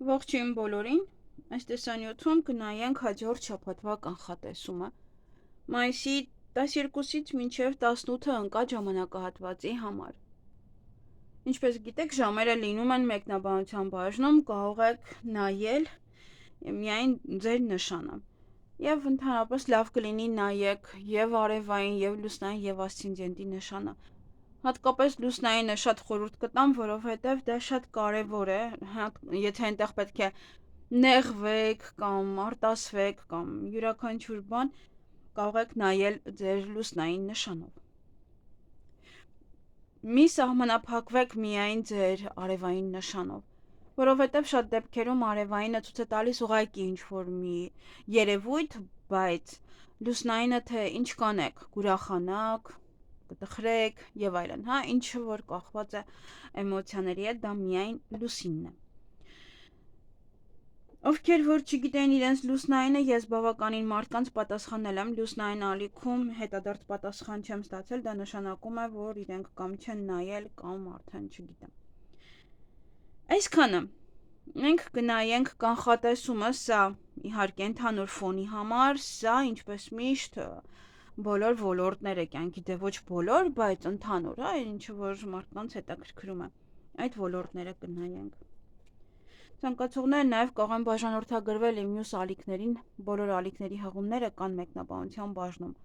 Ողջույն բոլորին, այս տեսանյութում կնայենք հաջորդ շաբաթվա կանխատեսումը։ Մայիսի 12-ից մինչև 18-ը ընկած ժամանակահատվածի համար։ Ինչպես գիտեք, ժամերը լինում են մեկնաբանության բաժնում, կարող եք նայել միայն ձեր նշանը։ Եվ ընդհանրապես լավ կլինի նայեք եւ արևային, եւ լուսնային, եւ ասցենդենտի նշանը։ Հատկապես լուսնայինը շատ խորհուրդ կտամ, որովհետև դա շատ կարևոր է, եթե այնտեղ պետք է նեղվեք կամ արտասվեք կամ յուրաքանչյուր բան, կարող եք նայել ձեր լուսնային նշանով։ Մի սահմանափակվեք միայն ձեր արևային նշանով, որովհետև շատ դեպքերում արևայինը ցույց է տալիս ուղղակի ինչ-որ մի երևույթ, բայց լուսնայինը թե ինչ կանեք, կուրախանաք, կտխրեք եւ այլն, հա, ինչը որ կախված է էմոցիաների հետ, դա միայն լուսինն է։ Ովքեր որ չգիտեն իրենց լուսնայինը, ես բավականին մարդկանց պատասխանել եմ լուսնային ալիքում, հետադարձ պատասխան չեմ ստացել, դա նշանակում է, որ իրենք կամ չեն նայել, կամ արդեն չգիտեմ։ Այսքանը մենք կնայենք կանխատեսումը, սա իհարկե ընդհանուր ֆոնի համար, սա ինչպես միշտ բոլոր ոլորտները կյանքի, դե ոչ բոլոր, բայց ընդհանուր, հա, ինչը որ մարդկանց հետաքրքրում է, այդ ոլորտները կնայենք։ Ցանկացողները նաև կարող են բաժանորդագրվել իմ մյուս ալիքներին, բոլոր ալիքների հղումները կան մեկնաբանության բաժնում։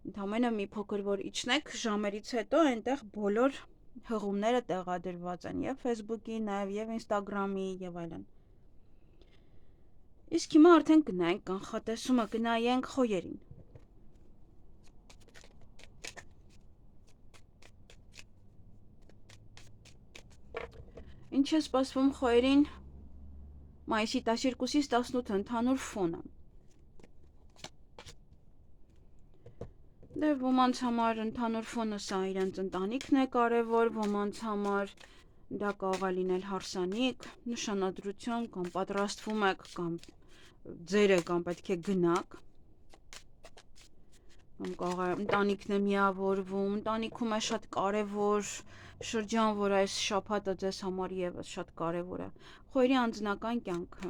Ընդամենը մի փոքր որ իջնեք ժամերից հետո այնտեղ բոլոր հղումները տեղադրված են եւ Facebook-ի, նաև եւ Instagram-ի եւ այլն։ Իսկ հիմա արդեն գնանք կանխատեսումը, գնայենք խոյերին։ Ինչ է սպասվում խոյերին մայիսի 12-ից 18 ընդհանուր ֆոնը։ Դե ոմանց համար ընդհանուր ֆոնը սա իրենց ընտանիքն է կարևոր, ոմանց համար դա կարող է լինել հարսանիք, նշանադրություն, կամ պատրաստվում եք, կամ ձերը կամ պետք է գնաք, կամ կարող է ընտանիքն է միավորվում, ընտանիքում է շատ կարևոր շրջան, որ այս շաբաթը ձեզ համար եւս շատ կարևոր է։ Խոյերի անձնական կյանքը,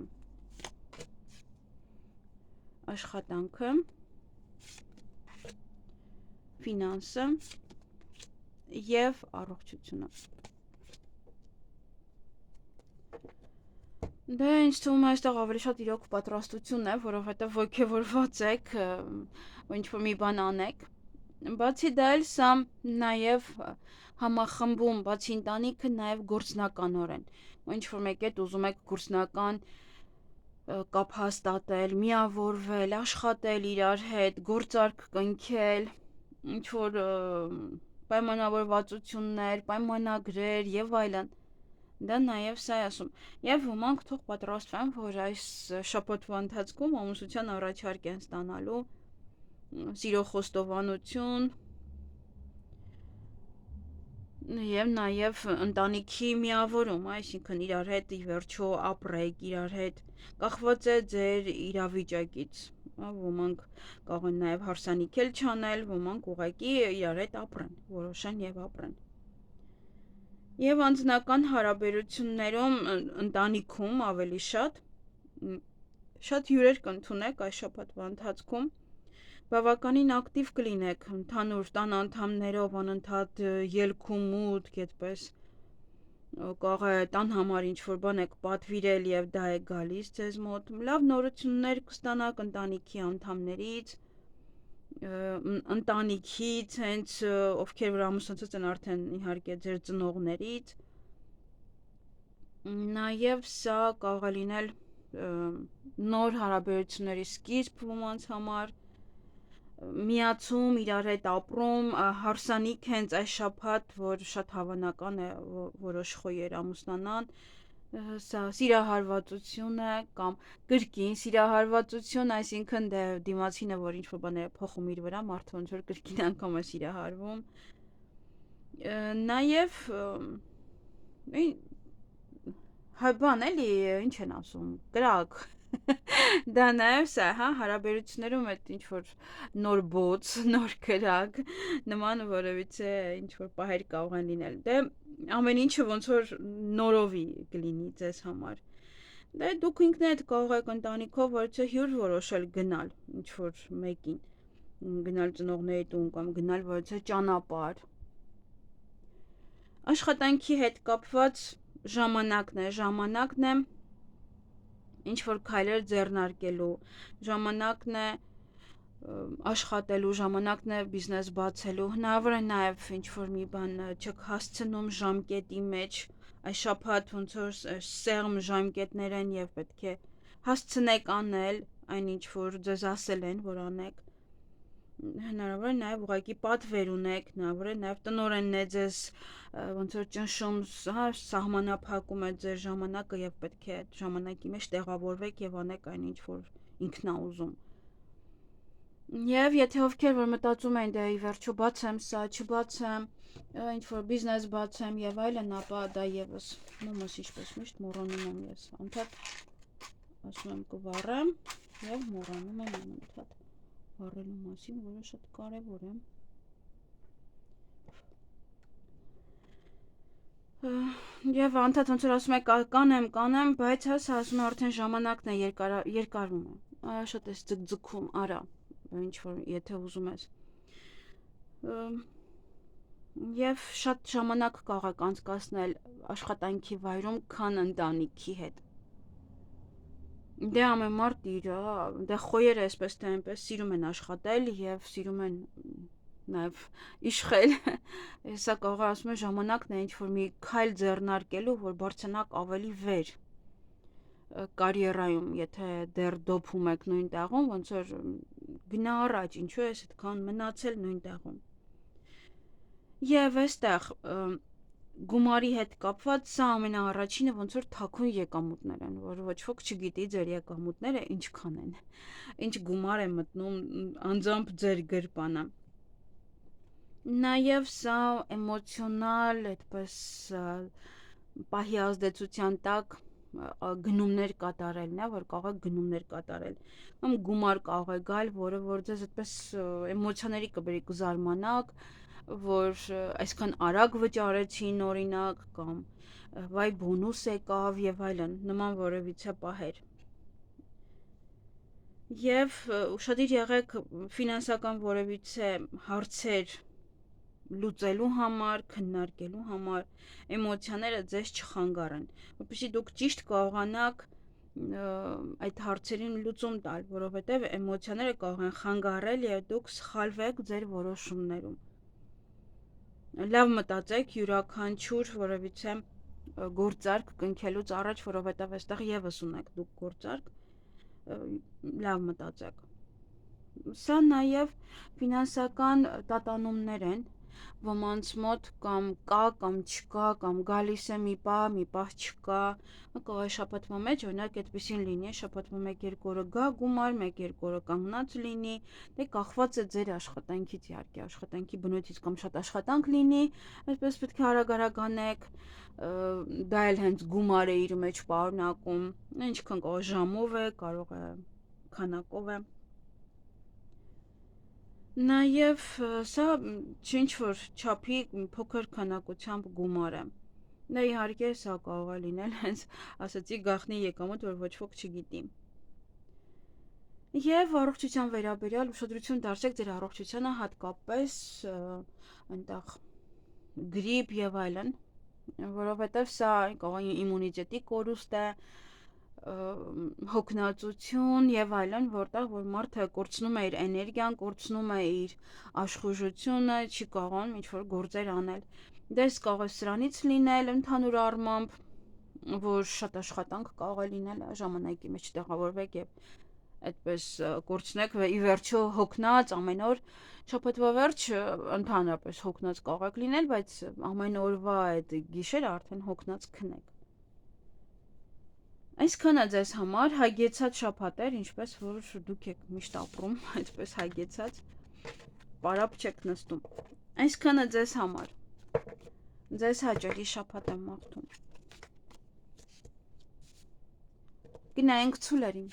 աշխատանքը, ֆինանսը եւ առողջությունը։ Դե ինձ թվում է այստեղ ավելի շատ իրոք պատրաստությունն է, որովհետեւ ոգևորված եք, ինչ-որ մի բան անեք։ Բացի դա էլ սա նաև համախմբում, բացի ընտանիքը, նաև գործնականորեն։ Ինչ-որ մեկ հետ ուզում եք գործնական կապ հաստատել, միավորվել, աշխատել իրար հետ, գործարք կնքել, ինչ-որ պայմանավորվածություններ, պայմանագրեր եւ այլն։ Դա նաև սա է ասում։ Եվ ոմանք թող պատրաստվեն, որ այս շաբաթվա ընթացքում ամուսնության առաջարկ են ստանալու, սիրո խոստովանություն եւ նաեւ ընտանիքի միավորում, այսինքն իրար հետ ի վերջո ապրեք, իրար հետ կախված է ձեր իրավիճակից, ոմանք կարող են նաեւ հարսանիք էլ չանել, ոմանք ուղղակի իրար հետ ապրեն, որոշեն եւ ապրեն։ Եվ անձնական հարաբերություններում, ընտանիքում ավելի շատ հյուրեր կընդունեք այս շաբաթվա ընթացքում, բավականին ակտիվ կլինեք ընդհանուր տան անդամներով անընդհատ ելքում մուտք, այդպես կարող է տան համար ինչ-որ բան եք պատվիրել եւ դա է գալիս ձեզ մոտ, լավ նորություններ կստանաք ընտանիքի անդամներից, ընտանիքից, հենց ովքեր որ ամուսնացած են արդեն իհարկե ձեր ծնողներից, նաև սա կարող է լինել նոր հարաբերությունների սկիզբ ոմանց համար, միացում, իրար հետ ապրում, հարսանիք հենց այս շաբաթ, որ շատ հավանական է որոշ խոյեր ամուսնանան, սա սիրահարվածություն է կամ կրկին սիրահարվածություն, այսինքն դե դիմացինը, որ ինչ-որ բան է փոխում իր վրա, մարդը ոնց որ կրկին անգամ է սիրահարվում։ Նաև բան էլի, ինչ են ասում, կրակ։ Դա նաև սա, հա, հարաբերություններում այդ ինչ-որ նոր բոց, նոր կրակ, նման որևիցե ինչ-որ պահեր կարող են լինել։ Դե ամեն ինչը ոնց որ նորովի կլինի ձեզ համար։ Դե դուք ինքներդ կարող եք ընտանիքով որից հյուր որոշել գնալ ինչ որ մեկին, գնալ ծնողների տուն կամ գնալ որից ճանապարհ։ Աշխատանքի հետ կապված ժամանակն է ինչ որ քայլեր ձեռնարկելու, ժամանակն է աշխատելու, ժամանակն է բիզնես բացելու, հնարավոր է նաև ինչ որ մի բան չեք հասցնում ժամկետի մեջ, այս շաբաթ ոնց որ սեղմ ժամկետներ են եւ պետք է հասցնեք անել այն ինչ որ ձեզ ասել են որ անեք, հնարավոր է նաև ուղղակի պատվեր ունեք, հնարավոր է նաև տնօրենն է ձեզ ոնց որ ճնշում, սահմանափակում է ձեր ժամանակը եւ պետք է ժամանակի մեջ տեղավորվեք եւ անեք այն ինչ որ ինքն է ուզում։ Եվ եթե ովքեր որ մտածում են դե ի վերջո բացեմ սա, չբացեմ, ինչ որ բիզնես բացեմ եւ այլն, ապա դա եւս նույնս ինչպես միշտ մոռանում եմ ես անդադ ասում եմ կվառեմ եւ մոռանում եմ անդադ վառելու մասին, որը շատ կարեւոր է։ Եվ անդադ ոնց որ ասում եք կանեմ, բայց հասա ասում եմ արդեն ժամանակն է երկարվում է։ Շատ է ձգձգում, արա ինչ որ եթե ուզում ես եւ շատ ժամանակ կարող եք անցկасնել աշխատանքի վայրում, քան ընտանիքի հետ։ Դե ամեն մարդ իր, դե խոյերը այսպես թե այնպես սիրում են աշխատել եւ սիրում են նաեւ իշխել։ Հեսա կարող ասում եմ ժամանակն է ինչ որ մի քայլ ձեռնարկելու, որ բարձրանաք ավելի վեր կարիերայում, եթե դեռ դոփում եք նույն տեղում, ոնց որ գնա առաջ, ինչու ես այդքան մնացել նույն տեղում։ Եվ այստեղ գումարի հետ կապված սա ամենաառաջինը ոնց որ թաքուն եկամուտներ են, որ ոչ ոք չգիտի ձեր եկամուտները ինչքան են, ինչ գումար է մտնում անձամբ ձեր գրպանը։ Նաև սա էմոցիոնալ, այդպես պահի ազդեցության տակ գնումներ կատարելն է, որ կարող եք գնումներ կատարել, կամ գումար կարող է գալ, որը որ ձեզ այդպես էմոցիաների կբերի կզարմանաք, որ այսքան արագ վճարեցին օրինակ, կամ վայ բոնուս եկավ եւ այլն, նման որևիցե պահեր։ Եվ ուշադիր եղեք ֆինանսական որևիցե հարցեր լուծելու համար, քննարկելու համար, էմոցիաները ձեզ չխանգարեն, որպեսզի դուք ճիշտ կարողանաք այդ հարցերին լուծում տալ, որովհետև էմոցիաները կարող են խանգարել եւ դուք սխալվեք ձեր որոշումներում։ Լավ մտածեք յուրաքանչյուր որևիցե գործարք կնքելուց առաջ, որովհետև այստեղ եւս ունեք դուք գործարք, լավ մտածեք։ Սա նաեւ ֆինանսական տատանումներ են, ոմանց մոտ կամ կա կամ չկա, կամ գալիս է մի պահ չկա, կարող է շաբաթվա մեջ օրինակ այդպեսին լինի, շաբաթվա 1-2 օրը գա գումար, 1-2 օրը կանգնած լինի, դե կախված է ձեր աշխատանքից իհարկե, աշխատանքի բնույթից կամ շատ աշխատանք լինի, այսպես պետք է արագ անեք, դա էլ հենց գումար է իր մեջ պարունակում, ինչքան կարող է ժամով է, կարող է քանակով է։ Նաև սա ինչ որ չափի փոքր քանակությամբ գումար է։ Դա իհարկե սա կարող է լինել հենց ասացի գաղտնի եկամուտ, որ ոչ ոք չգիտի։ Եվ առողջության վերաբերյալ ուշադրություն դարձրեք ձեր առողջությանը, հատկապես այնտեղ գրիպ եւ այլն, որովհետեւ սա կարող է իմունիտետի կորուստ է, հոգնածություն եւ այլն, որտեղ որ մարդը կորցնում է իր էներգիան, կորցնում է իր աշխուժությունը, չի կարողանում ինչ որ գործեր անել։ Դες կարող է սրանից լինել ընդհանուր առմամբ, որ շատ աշխատանք կարող է լինել ժամանակի մեջ տեղավորվեք եւ այդպես կորցնեք ի վերջո հոգնած ամեն օր շաբաթվա վերջ ընդհանրապես հոգնած կարող եք լինել, բայց ամեն օրվա այդ գիշերը արդեն հոգնած քնեք։ Այսքանը ձեզ համար հագեցած շաբաթեր, ինչպես որ դուք եք միշտ ապրում, այդպես հագեցած, պարապ չեք նստում։ Այսքանը ձեզ համար, ձեզ հաճելի շաբաթ եմ մաղթում։ Գնայինք ցուլերին։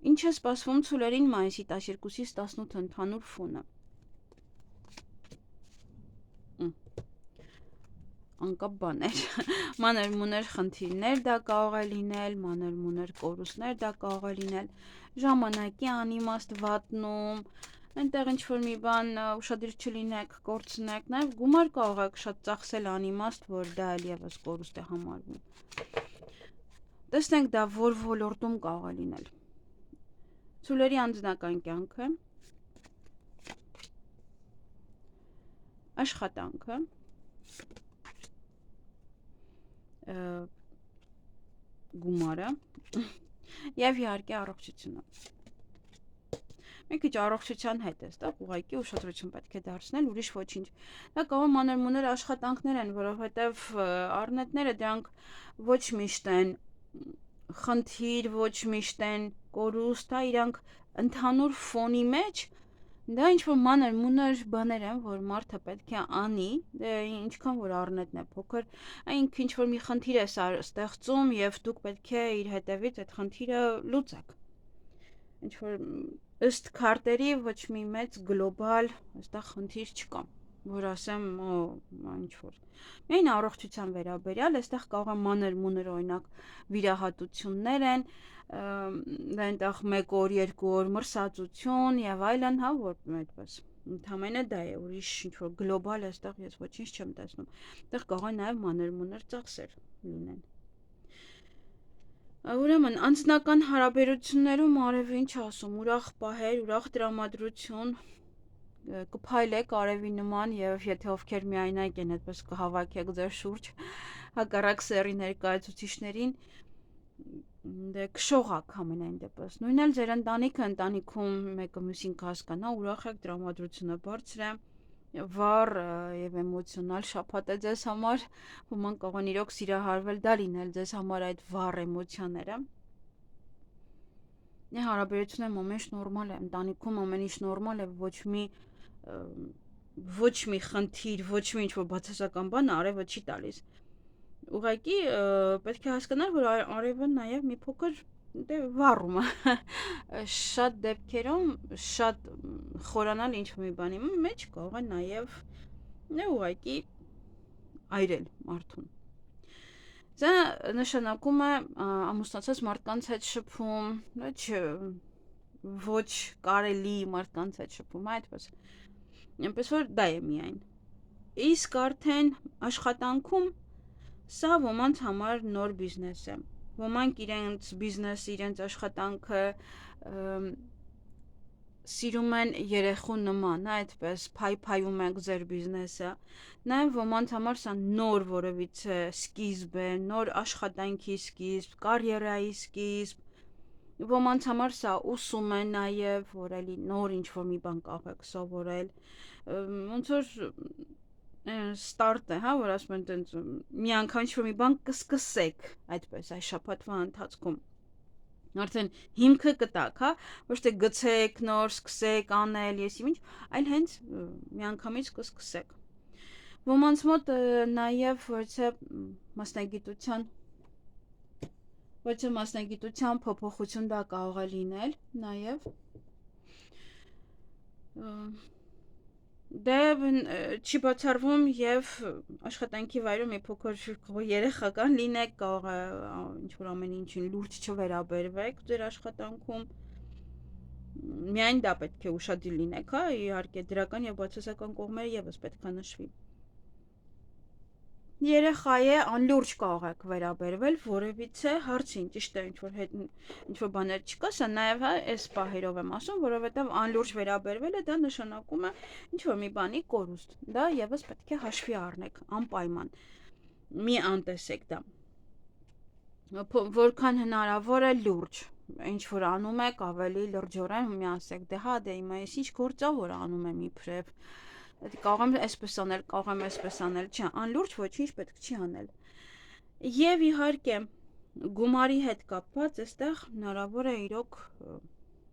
Ինչ է սպասվում ցուլերին մայիսի 12-ից 18 ընդհանուր ֆոնը։ անկապ բաներ, մանր-մունր խնդիրներ դա կարող է լինել, մանր-մունր կորուստներ դա կարող է լինել, ժամանակի անիմաստ վատնում, այնտեղ ինչ-որ մի բան ուշադիր չլինեք, կորցնեք, նաև գումար կարող եք շատ ծախսել անիմաստ, որ դա էլ ևս կորուստ է համարվում։ Տեսնենք դա որ ոլորտում կարող է լինել։ Ցուլերի անձնական կյանքը, աշխատանքը, գումարը եւ իհարկե առողջությունը։ Մի քիչ առողջության հետ է, ստա ուղղակի ուշադրություն պետք է դարձնել, ուրիշ ոչինչ։ Դա կարող մանր-մունր աշխատանքներ են, որովհետեւ առնետները դրանք ոչ միշտ են խնդիր, ոչ միշտ են կորուստ, հա, իրանք ընդհանուր ֆոնի մեջ դա ինչ-որ մանր-մունր բաներ են, որ մարդը պետք է անի, ինչքան որ առնետն է փոքր, այնք ինչ-որ մի խնդիր է ստեղծում եւ դուք պետք է իր հետևից այդ խնդիրը լուծեք։ Ինչ-որ ըստ քարտերի ոչ մի մեծ գլոբալ այստեղ խնդիր չկա, որ ասեմ, ինչ-որ։ Միայն առողջության վերաբերյալ, այստեղ կարող է մանր-մունր օրինակ վիրահատություններ են, այնտեղ 1 օր, 2 օր մրսածություն եւ այլն, հա, որ այդպես։ Ընդհանրապես դա է, ուրիշ ինչ-որ գլոբալ այստեղ ես ոչինչ չեմ տեսնում։ Այդտեղ կարող է նաեւ մանր-մունր ծախսեր լինեն։ Ուրեմն անձնական հարաբերություններում արևի ինչ ասում, ուրախ պահեր, ուրախ տրամադրություն, կփայլեք արևի նման եւ եթե ովքեր միայնակ են, այդպես կհավաքեք ձեր շուրջ հակառակ սեռի ներկայացուցիչներին, դե կշողակ ամենայն դեպս։ Նույնն էլ ձեր ընտանիքում մեկը մյուսին կհասկանա, ուրախ եք, տրամադրությունը բարձր է, վառ եւ էմոցիոնալ շաբաթ է ձեզ համար, ոմանք կարող են իրոք սիրահարվել դա լինել ձեզ համար այդ վառ էմոցիաները։ Հարաբերություններում ամեն ինչ նորմալ է, ընտանիքում ամեն ինչ նորմալ է, ոչ մի խնդիր, ոչ մի ինչ-որ բացասական բան արևը չի տալիս։ Ուղղակի պետք է հասկանալ, որ արևը նաեւ մի փոքր վառում է։ Շատ դեպքերում շատ խորանալ ինչ-որ մի բանի մեջ կարող է նաեւ ուղղակի այրել մարդուն։ Դա նշանակում է ամուսնացած մարդկանց հետ շփում, ոչ կարելի մարդկանց հետ շփում, այդպես։ Այնպես որ դա է միայն։ Իսկ արդեն աշխատանքում սա ոմանց համար նոր բիզնես է։ Ոմանք իրենց բիզնեսը, իրենց աշխատանքը սիրում են երեխու նման, այդպես փայփայում եք ձեր բիզնեսը։ Նաև ոմանց համար սա նոր որևիցե սկիզբ է, նոր աշխատանքի սկիզբ, կարիերայի սկիզբ։ Ոմանց համար սա ուսում է նաև, որ էլի նոր ինչ-որ մի բան կարող եք սովորել։ Ոնց որ ստարտ է, հա, որ ասում են տենց մի անգամ ինչ-որ մի բան կսկսեք, այդպես այս շաբաթվա ընթացքում։ Արդեն հիմքը կտակ, հա, ոչ թե գցեք նոր, սկսեք անել, եսիմ ինչ, այլ հենց միանգամից կսկսեք։ Ոմանց մոտ նաև մասնագիտության փոփոխություն դա կարող է լինել, նաև դե չի բացառվում եւ աշխատանքի վայրում մի փոքր երեխական լինեք, կարող է ինչ-որ ամեն ինչին լուրջ չվերաբերվեք ձեր աշխատանքում, միայն դա պետք է ուշադիր լինեք, հա, իհարկե դրական եւ բացասական կողմերը եւս պետք է նշվի։ Երեխա է, անլուրջ կարող եք վերաբերվել որևիցե հարցին, ճիշտ է, ինչ-որ բաներ չկա, սա նաև հա այս պահերով եմ ասում, որովհետև անլուրջ վերաբերվելը դա նշանակում է ինչ-որ մի բանի կորուստ, դա եւս պետք է հաշվի առնեք, անպայման, մի անտեսեք դա, որքան հնարավոր է լուրջ, ինչ-որ անում եք, ավելի լրջորեն մի ասեք, դե հա, դե հիմա ես ինչ գործա, որ անում եմ իբրև, կարող եմ այսպես անել, կարող եմ այսպես անել, չէ, անլուրջ ոչինչ պետք չի անել։ Եվ իհարկե, գումարի հետ կապված, այստեղ հնարավոր է իրոք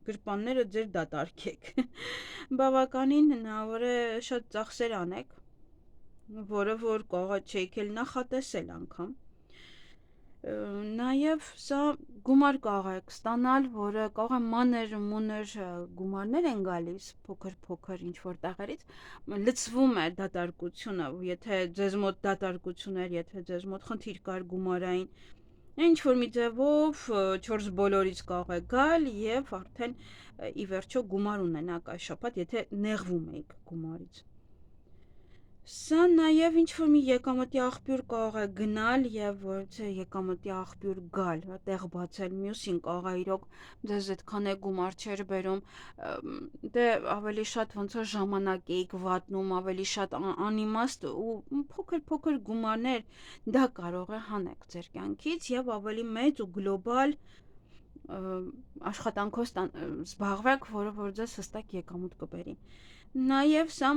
գրպանները ձեր դատարկեք։ Բավականին հնարավոր է շատ ծախսեր անեք, որը որ կարող է չէիք էլ նախատեսել անգամ։ Նաև սա գումար կարող եք ստանալ, որը կարող է մանր գումարներ են գալիս, փոքր ինչ-որ տեղերից, լցվում է դատարկությունը, եթե ձեզ մոտ դատարկություն էր, եթե ձեզ մոտ խնդիր կար գումարային, ինչ-որ մի ձևով 4 բոլորից կարող է գալ և արդեն ի վերջո գումար ունենաք այս շաբաթ, եթե նեղվում էիք գումարից։ Սա նաև ինչ-որ մի եկամտի աղբյուր կարող է գնալ և որ եկամտի աղբյուր գալ, տեղ բացել, մյուսին կարող է իրոք ձեզ այդքան է գումար չէր բերում, դե ավելի շատ ոնց որ ժամանակ էիք վատնում, ավելի շատ անիմաստ ու փոքր գումարներ, դա կարող է հանեք ձեր կյանքից և ավելի մեծ ու գլոբալ աշխատանքով զբաղվեք, որը որ ձեզ հստակ եկամուտ կբերի։ Նաև սա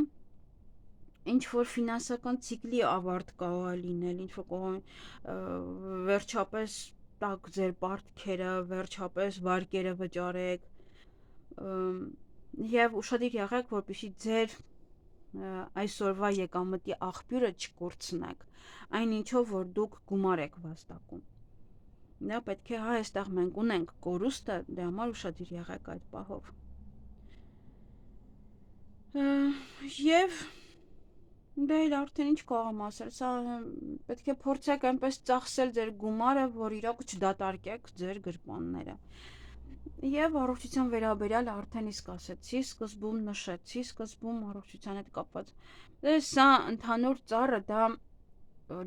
ինչ-որ ֆինանսական ցիկլի ավարտ կարող է լինել, ինչ-որ կարող վերջապես տաք ձեր պարտքերը, վերջապես վարկերը վճարեք և ուշադիր եղեք, որպեսզի ձեր այսօրվա եկամտի աղբյուրը չկորցնեք, այն ինչով, որ դուք գումար եք վաստակում։ Դա պետք է այստեղ մենք ունենք կորուստը, դրա համար ուշադիր եղեք այդ պահով։ Եվ դե արդեն ինչ կարող եմ ասել, սա պետք է փորձեք այնպես ծախսել ձեր գումարը, որ իրոք չդատարկեք ձեր գրպանները։ Եվ առողջության վերաբերյալ արդեն իսկ ասեցի, սկզբում նշեցի, սկզբում առողջության հետ կապված։ Դե սա ընդհանուր ծառը դա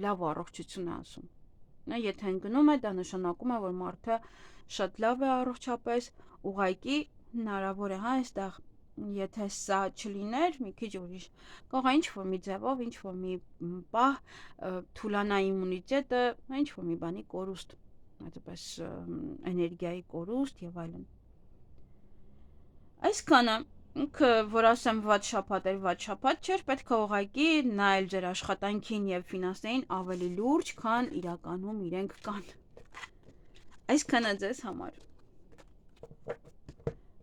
լավ առողջություն է ասում։ Եթե ընկնում է, դա նշանակում է, որ մարդը շատ լավ է առողջապես, ուղղակի հնարավոր է այստեղ եթե սա չլիներ, մի քիչ ուրիշ, կարող է ինչ-որ մի ձևով, ինչ-որ մի պահ թուլանա իմունիտետը, ինչ-որ մի բանի կորուստ, այդպես էներգիայի կորուստ և այլն։ Այսքանը, որ ասեմ վատ շաբաթ էր, վատ շաբաթ չէր, պետք է ուղղակի նայել ձեր աշխատանքին և ֆինանսներին ավելի լուրջ, քան իրականում իրենք կան։ Այսքանը ձեզ համար։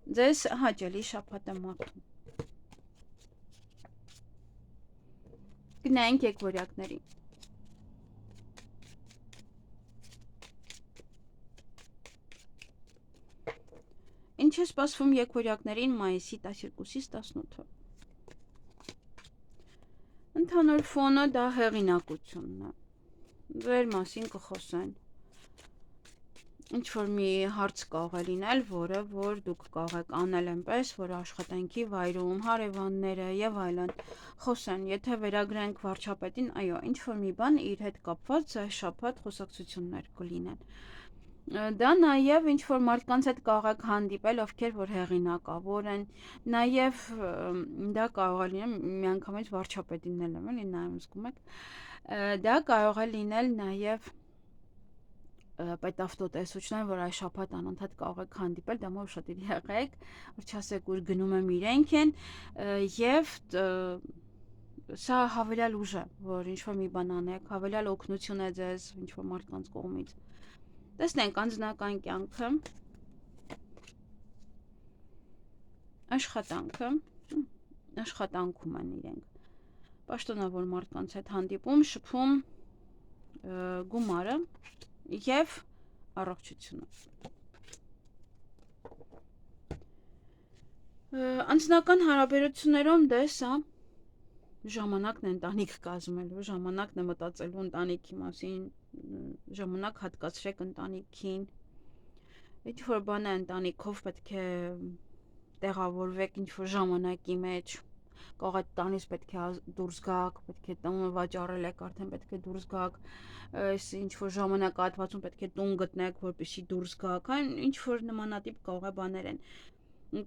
Ձեզ հաճելի շաբաթ եմ մաղթում։ Գնայինք եկվորյակների։ Ինչ է սպասվում եկվորյակներին մայիսի 12-ից 18-ը։ Ընդհանուր ֆոնը դա հեղինակությունն է։ Ձեր մասին կխոսեն։ Ինչ-որ մի հարց կարող է լինել, որը որ դուք կարող եք անել այնպես, որ աշխատանքի վայրում, հարևանները և այլն խոսեն, եթե վերագրենք վարչապետին, այո, ինչ-որ մի բան իր հետ կապված այս շաբաթ խոսակցություններ կլինեն։ Դա նաև ինչ-որ մարդկանց հետ կարող եք հանդիպել, ովքեր որ հեղինակավոր են, նաև դա կարող է լինել միանգամից վարչապետին էլ եմ էլի նայում զգում եք, դա կարող է լինել նաև պետավտոտեսուչներ, որ այս շաբաթ անընդհատ կարող եք հանդիպել, դա մոտ ուշադիր եղեք, որ չասեք ուր գնում եմ իրենք են, և սա հավելյալ ուժ է, որ ինչ-որ մի բան անեք, հավելյալ օգնություն է ձեզ ինչ-որ մարդկանց կողմից։ Տեսնենք անձնական կյանքը, աշխատանքը, աշխատանքում են իրենք, պաշտոնավոր մարդկանց հետ հանդիպում, շփում, գումարը և առողջությունը։ Անձնական հարաբերություններում դե սա ժամանակն է ընտանիք կազմելու, ժամանակն է մտածելու ընտանիքի մասին, ժամանակ հատկացրեք ընտանիքին, ինչ-որ բան է ընտանիքով պետք է տեղավորվեք ինչ-որ ժամանակի մեջ, կարող է տանից պետք է դուրս գաք, պետք է տունը վաճառել եք, արդեն պետք է դուրս գաք, ինչ-որ ժամանակահատվածում պետք է տուն գտնեք, որպեսզի դուրս գաք, ինչ-որ նմանատիպ կարող է բաներ են։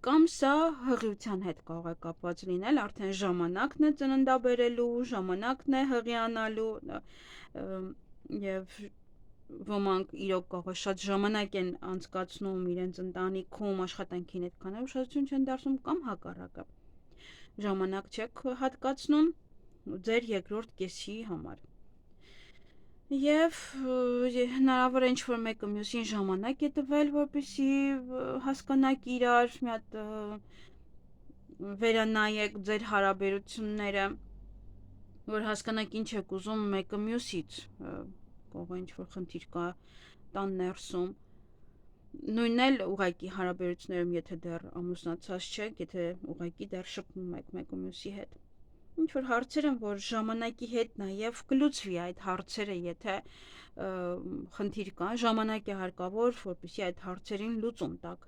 Կամ սա հղիության հետ կարող է կապված լինել, արդեն ժամանակն է ծննդաբերելու, ժամանակն է հղիանալու և ոմանք իրոք կարող է շատ ժամանակ են անցկացնում իրենց ընտանիքում, աշխատանքին այդքան ուշադրություն չեն դարձնում կամ հակառակը։ Ժամանակ չեք հատկացնում ձեր երկրորդ կեսի համար։ Եվ հնարավոր է ինչ-որ մեկը մյուսին ժամանակ է տվել, որպեսզի հասկանաք իրար, մի հատ վերանայեք ձեր հարաբերությունները, որ հասկանաք ինչ եք ուզում մեկը մյուսից, կողը ինչ-որ խնդիր կա տան ներսում, նույնն էլ ուղղակի հարաբերություններում, եթե դեռ ամուսնացած չեք, եթե ուղղակի դեռ շփվում եք մեկը մյուսի հետ, ինչ-որ հարցեր են, որ ժամանակի հետ նաև կլուծվի այդ հարցերը, եթե խնդիր կա, ժամանակ է հարկավոր, որպեսզի այդ հարցերին լուծում տաք։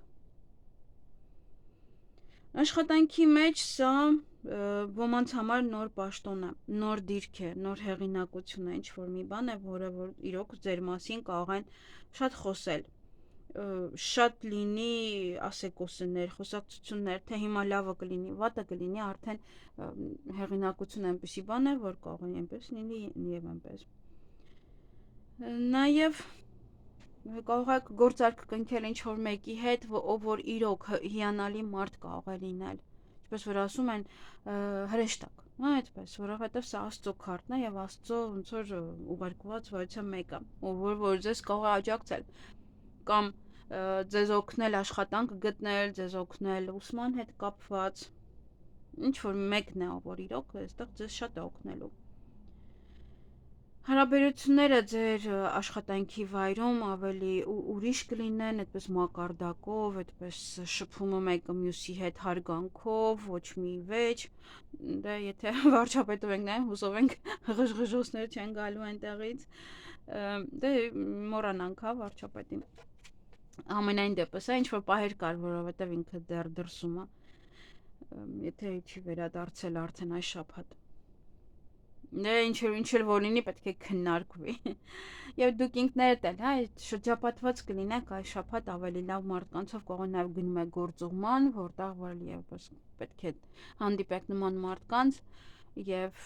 Աշխատանքի մեջ սա ոմանց համար նոր պաշտոն է, նոր դիրք է, նոր հեղինակություն է, ինչ-որ մի բան է, որը որ իրոք ձեր մասին կարող են շատ խոսել, շատ լինի ասեկոսներ, խոսակցություններ, թե հիմա լավը կլինի, վատը կլինի, արդեն հեղինակություն այնպեսի բան է, որ կարող է այնպես լինի և այնպես։ Նաև կարող եք գործարք կնքել ինչ-որ մեկի հետ, ով որ իրոք հիանալի մարդ կարող է լինել, ինչպես որ ասում են հրեշտակ, այդպես, որովհետև սա Աստծո քարտն է և Աստծո ոնց որ ուղարկված որից մեկը, որ ձեզ կարող է աջակցել, կամ ձեզ օգնել աշխատանք գտնել, ձեզ օգնել ուսման հետ կապված, ինչ-որ մեկն է, որ իրոք այստեղ ձեզ շատ է օգնելու։ Հարաբերությունները ձեր աշխատանքի վայրում ավելի ուրիշ կլինեն, այդպես մակարդակով, այդպես շփումը մեկը մյուսի հետ հարգանքով, ոչ մի վեճ, դե եթե վարչապետով ենք նայում, հուսով ենք ղժղժոցներ չեն գալու այնտեղից, դե մոռանանք հա վարչապետին։ Ամենայն դեպս է ինչ-որ պահեր կար, որովհետև ինքը դեռ դրսում է, եթե չի վերադարձել արդեն այս շաբաթ։ Դե ինչ էլ որ լինի, պետք է քննարկվի։ Եվ դուք ինքներդ էլ, հա, շրջապատված կլինեք այս շաբաթ ավելի լավ մարդկանցով, կարող է նաև գնում եք գործուղման, որտեղ որ եւս պետք է հանդիպեք նման մարդկանց եւ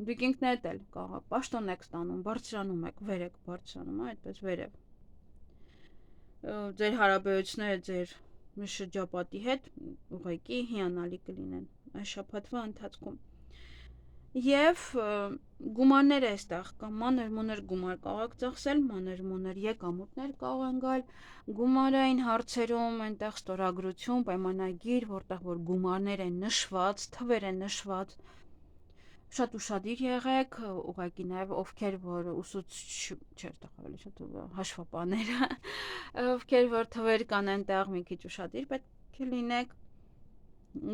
դուք ինքներդ էլ կարող պաշտոն եք ստանում, բարձրանում եք, վեր եք բարձրանում, այդպես վերև։ Ձեր հարաբերությունները ձեր շրջապատի հետ ուղղակի հիանալի կլինեն այս շաբաթվա ընթացքում։ Եվ գումարները այստեղ կամ մանր-մունր գումար կարող եք ծախսել, մանր-մունր եկամուտներ կարող են գալ, գումարային հարցերում այնտեղ ստորագրություն, պայմանագիր, որտեղ որ գումարներ են նշված, թվեր են նշված, շատ ուշադիր եղեք, ուղղակի նաև ովքեր որ ավելի շատ հաշվապահները, ովքեր որ թվեր կան այնտեղ մի քիչ ուշադիր պետք է լինեք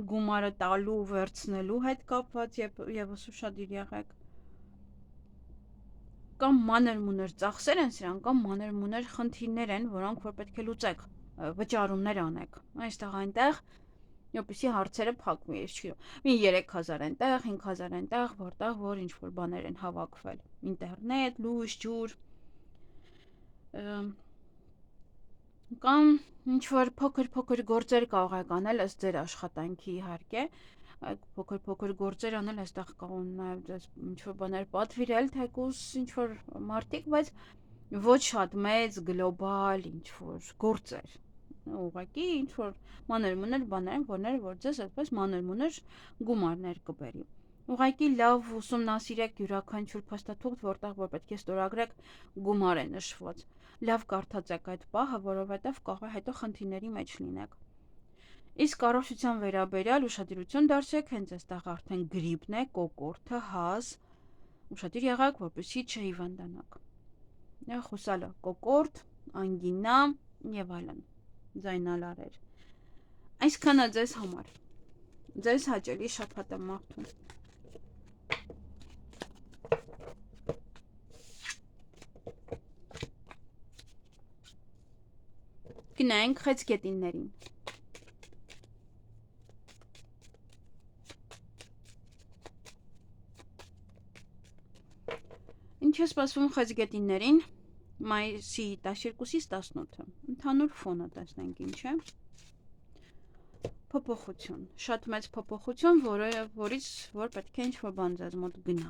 գումարը տալու վերցնելու հետ կապված եւս ուշադիր եղեք կամ մանր-մունր ծախսեր են սրանք կամ մանր-մունր խնդիրներ են, որոնք որ պետք է լուծեք, վճարումներ անեք, այստեղ այնտեղ, որպեսզի հարցերը փակվի, մի 3000 այնտեղ, 5000 այնտեղ, որտեղ որ ինչ-որ բաներ են հավաքվել, ինտերնետ, լույս, ջուր, կամ ինչ-որ փոքր գործեր կարող եք անել ըստ ձեր աշխատանքի իհարկե, փոքր գործեր անել, այստեղ կարող նաև ձեզ ինչ-որ բաներ պատվիրել, թեկուզ ինչ-որ մարդիկ, բայց ոչ շատ մեծ, գլոբալ ինչ-որ գործեր, ուղղակի ինչ-որ մանր-մունր բաներ, որ ձեզ այդպես մանր-մունր գումարներ կբերի։ Ուղղակի լավ ուսումնասիրեք յուրաքանչյուր փաստաթուղթ, որտեղ որ պետք է ստորագրեք, գումար է նշված։ Լավ կարդացեք այդ պահը, որովհետև կարող է հետո խնդիրների մեջ լինեք։ Իսկ առողջության վերաբերյալ ուշադրություն դարձրեք, հենց այստեղ արդեն գրիպն է, կոկորդը, հազ, ուշադիր եղեք, որպեսզի չհիվանդանաք։ Խոսալը, կոկորդ, անգինա եւ այլն, ձայնալարեր։ Այսքանը ձեզ համար։ Ձեզ հաճելի շաբաթ եմ մաղթում։ Գնանք խեցգետիններին։ Ինչ է սպասվում խեցգետիններին մայիսի 12-ից 18-ը։ Ընդհանուր ֆոնը տեսնենք ինչ է։ Փոփոխություն, շատ մեծ փոփոխություն, որից որ պետք է ինչ-որ բան ձեզ մոտ գնա։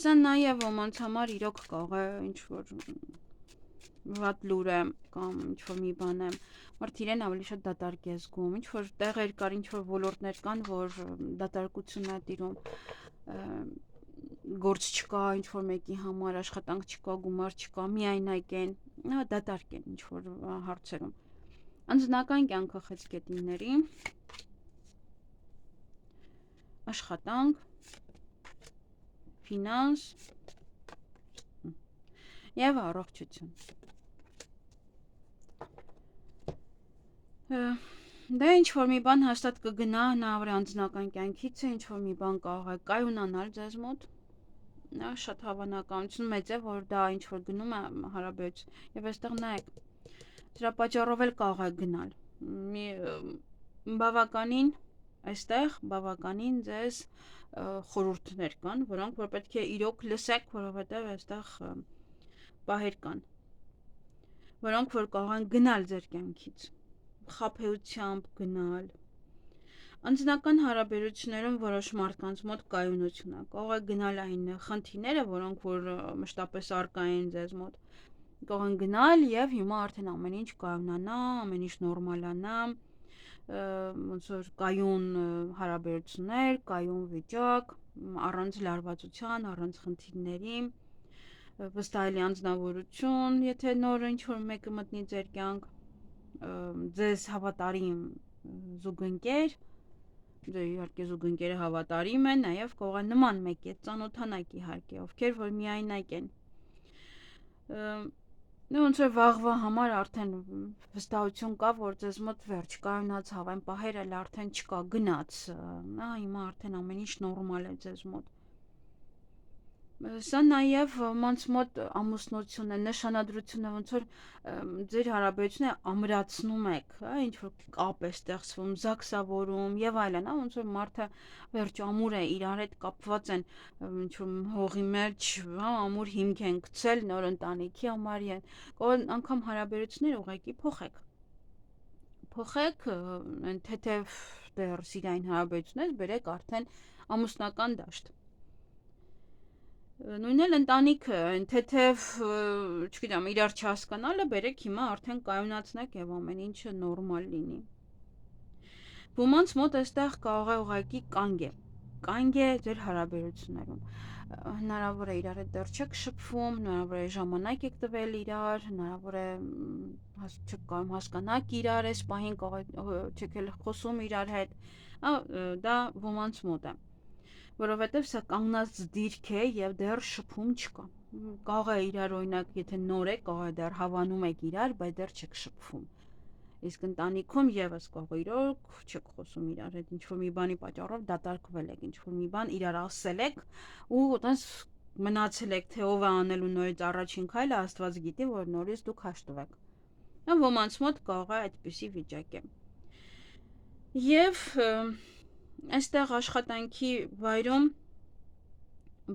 Սա նաև ոմանց համար իրոք կարող է ինչ-որ վատ լուր է կամ ինչ-որ մի բան է, մարդ իրեն ավելի շատ դատարկ է զգում, ինչ-որ տեղեր կար, ինչ-որ ոլորտներ կան, որ դատարկություն է տիրում, գործ չկա, ինչ-որ մեկի համար աշխատանք չկա, գումար չկա, միայնակ են, դատարկ են ինչ-որ հարցերում։ Անձնական կյանքը խեցգետինների, աշխատանք, ֆինանս, եւ առողջություն։ Դա ինչ որ մի բան հաստատ կգնա հնարավոր անձնական կյանքից է, ինչ որ մի բան կարող է կայունանալ ձեզ մոտ։ Նա շատ հավանականություն մեծ է, որ դա ինչ որ գնում է հարաբերություն։ Եվ այստեղ նայեք, դրա պատճառով էլ կարող է գնալ։ Բավականին ձեզ խորհուրդներ կան, որոնք որ պետք է իրոք լսեք, որովհետև այստեղ պահեր կան, որոնք որ կարող են գնալ ձեր կյանքից, խաբեությամբ գնալ։ Անձնական հարաբերություններում որոշ մարդկանց մոտ կայունություն է, կարող է գնալ այն խնդիրները, որոնք որ մշտապես առկա են ձեզ մոտ, կարող են գնալ եւ հիմա արդեն ամեն ինչ կայունանա, ամեն ինչ նորմալանա, ոնց որ կայուն հարաբերություններ, կայուն վիճակ, առանց լարվածության, առանց խնդիրների, վստահելի անձնավորություն, եթե նոր ինչ որ մեկը մտնի ձեր կյանք, ձեզ հավատարիմ զուգընկեր, ձեր իհարկե զուգընկերը հավատարիմ է, նաև կարող է նման մեկի հետ ծանոթանաք իհարկե, ովքեր որ միայնակ են։ Ոնց որ վաղվա համար արդեն վստահություն կա, որ ձեզ մոտ վերջ կայունացավ, այն պահերը էլ արդեն չկա, գնաց, հիմա արդեն ամեն ինչ նորմալ է ձեզ մոտ։ Սա նաև ոմանց մոտ ամուսնություն է, նշանադրություն է, ոնց որ ձեր հարաբերությունը ամրացնում եք, ինչ որ կապ է ստեղծվում, զաքսավորում եւ այլն, ոնց որ մարդը վերջ ամուր է, իրար հետ կապված են, ինչ որ հողի մեջ, ամուր հիմք են գցել նոր ընտանիքի համար են, կողոն անգամ հարաբերությունները ուղղակի փոխեք, այն թեթև դեռ սիրային հարաբերություններ բերեք արդեն ամուսնական դաշտ։ Նույնն էլ ընտանիքը, այն թեթև, չգիտեմ, իրար չհասկանալը բերեք հիմա արդեն կայունացնեք եւ ամեն ինչը նորմալ լինի։ Ոմանց մոտ այստեղ կարող է ուղղակի կանգ է ձեր հարաբերություններում։ Հնարավոր է իրար հետ դեռ չեք շփվում, հնարավոր է ժամանակ եք տվել իրար, հնարավոր է չեք կարող հասկանաք իրար, այս պահին չեք էլ խոսում իրար հետ, դա ոմանց մոտ է, որովհետև սա կանգնած դիրք է եւ դեռ շփում չկա։ Կարող է իրար օրինակ, եթե նոր եք, կարող է դեռ հավանում եք իրար, բայց դեռ չեք շփվում։ Իսկ ընտանիքում եւս կարող է իրոք չեք խոսում իրար հետ, ինչ որ մի բանի պատճառով դատարկվել եք, ինչ որ մի բան իրար ասել եք ու այտենց մնացել եք, թե ով է անելու նորից առաջին քայլը, Աստված գիտի, որ նորից դուք հաշտվեք։ Ոմանց մոտ կարող է այդպիսի վիճակ է։ Եվ այստեղ աշխատանքի վայրում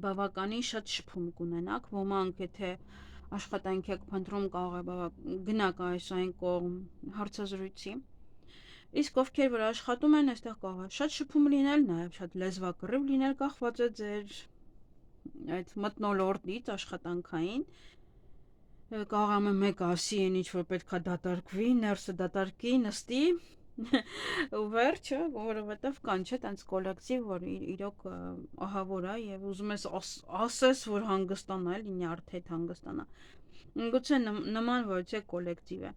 բավականին շատ շփում կունենաք, ոմանք եթե աշխատանք եք փնտրում կարող է գնաք այն կողմ հարցազրույցի, իսկ ովքեր որ աշխատում են, այստեղ կարող է շատ շփում լինել, նաև շատ լեզվակռիվ լինել, կախված է ձեր այդ մթնոլորտից աշխատանքային, կարող է մեկ ասի այն ինչ որ պետքա դատարկվի, ներսը դատարկի, նստի ու վերջը, որովհետև կան չէ տենց կոլեկտիվ, որ իրոք ահավոր է եւ ուզում ես ասես, որ հանգստանա, էլի նյարդետ հանգստանա։ Գուցե նման որ չէ կոլեկտիվ է։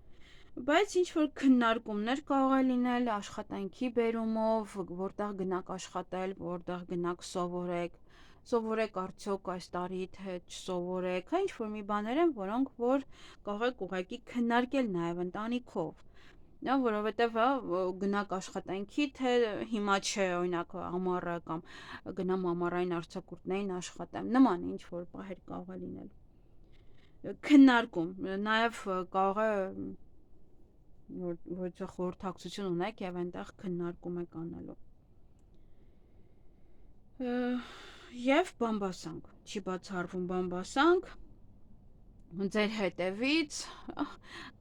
Բայց ինչ որ քննարկումներ կարող է լինել աշխատանքի բերումով, որտեղ գնաք աշխատել, որտեղ գնաք սովորեք արդյոք այս տարի թե չսովորեք, ինչ որ մի բաներ են, որոնք որ կարող եք ուղղակի քննարկել նաև ընտանիքով։ Որովհետև գնաք աշխատանքի, թե հիմա չէ, օրինակ ամառը կամ գնամ ամառային արձակուրդներին աշխատեմ, նման ինչ որ պահեր կարող է լինել։ Քննարկում, նաև կարող է որ խորհրդակցություն ունեք եւ այնտեղ քննարկում եք անելու։ Եվ բամբասանք, չի բացառվում բամբասանք, ձեր հետևից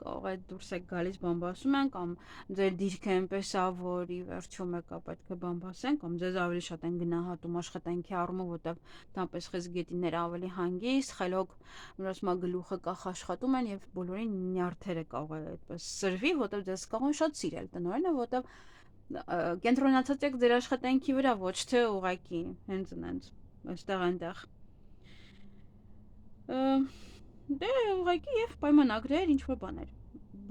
կարող է դուրս եք գալիս բամբասում են կամ ձեր դիրքը այնպես է, որ ի վերջո մեկը պետք է բամբասեն կամ ձեզ ավելի շատ են գնահատում աշխատանքի առումով, որտեղ տապես խեցգետիները ավելի հանգիստ, խելոք մրոսմա գլուխը կախ աշխատում են եւ բոլորին նյարդերը կարող է այդպես սրվի, որտեղ ձեզ կարող են շատ սիրել տնօրենը, որտեղ կենտրոնացած եք ձեր աշխատանքի վրա, ոչ թե ուղղակի հենց այստեղ այնտեղ։ Դե ուղղակի եւ պայմանագրեր ինչ որ բաներ,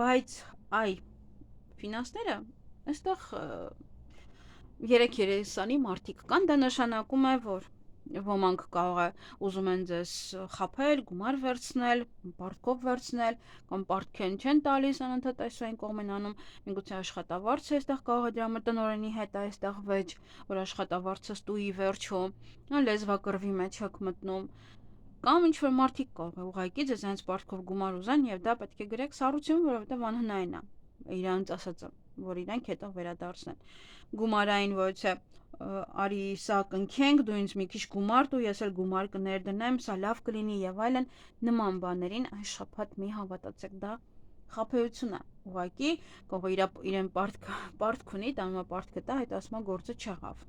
բայց ֆինանսները այստեղ 3-3-անի մարդիկ կան, դա նշանակում է, որ Ոմանք կարող է ուզում են ձեզ խաբել, գումար վերցնել, պարտքով վերցնել, կամ պարտքեն չեն տալիս, անընդհատ այսօր այն կողմեն անում, միգուցե աշխատավարձը այստեղ կարող է դրա համար տնօրենի հետ է այստեղ վեճ, որ աշխատավարձը ստուի վերջո, լեզվակռվի մեջ եք մտնում, կամ ինչ-որ մարդիկ կարող է ուղղակի ձեզ հենց պարտքով գումար ուզեն եւ դա պետք է գրեք սառություն, որովհետեւ անհնային է իրանց ասածը, որ իրանք հետո վերադարձնեն։ Գումարային ոչ է արի սա կնքենք, դու ինձ մի քիչ գումար տու, ես էլ գումար կներդնեմ, սա լավ կլինի եւ այլն, նման բաներին այս շաբաթ մի հավատացեք, դա խաբեություն է։ Ուղղակի կողը իրեն պարտք ունի, տանում է պարտքը տա, հետո ասում է գործը չեղավ։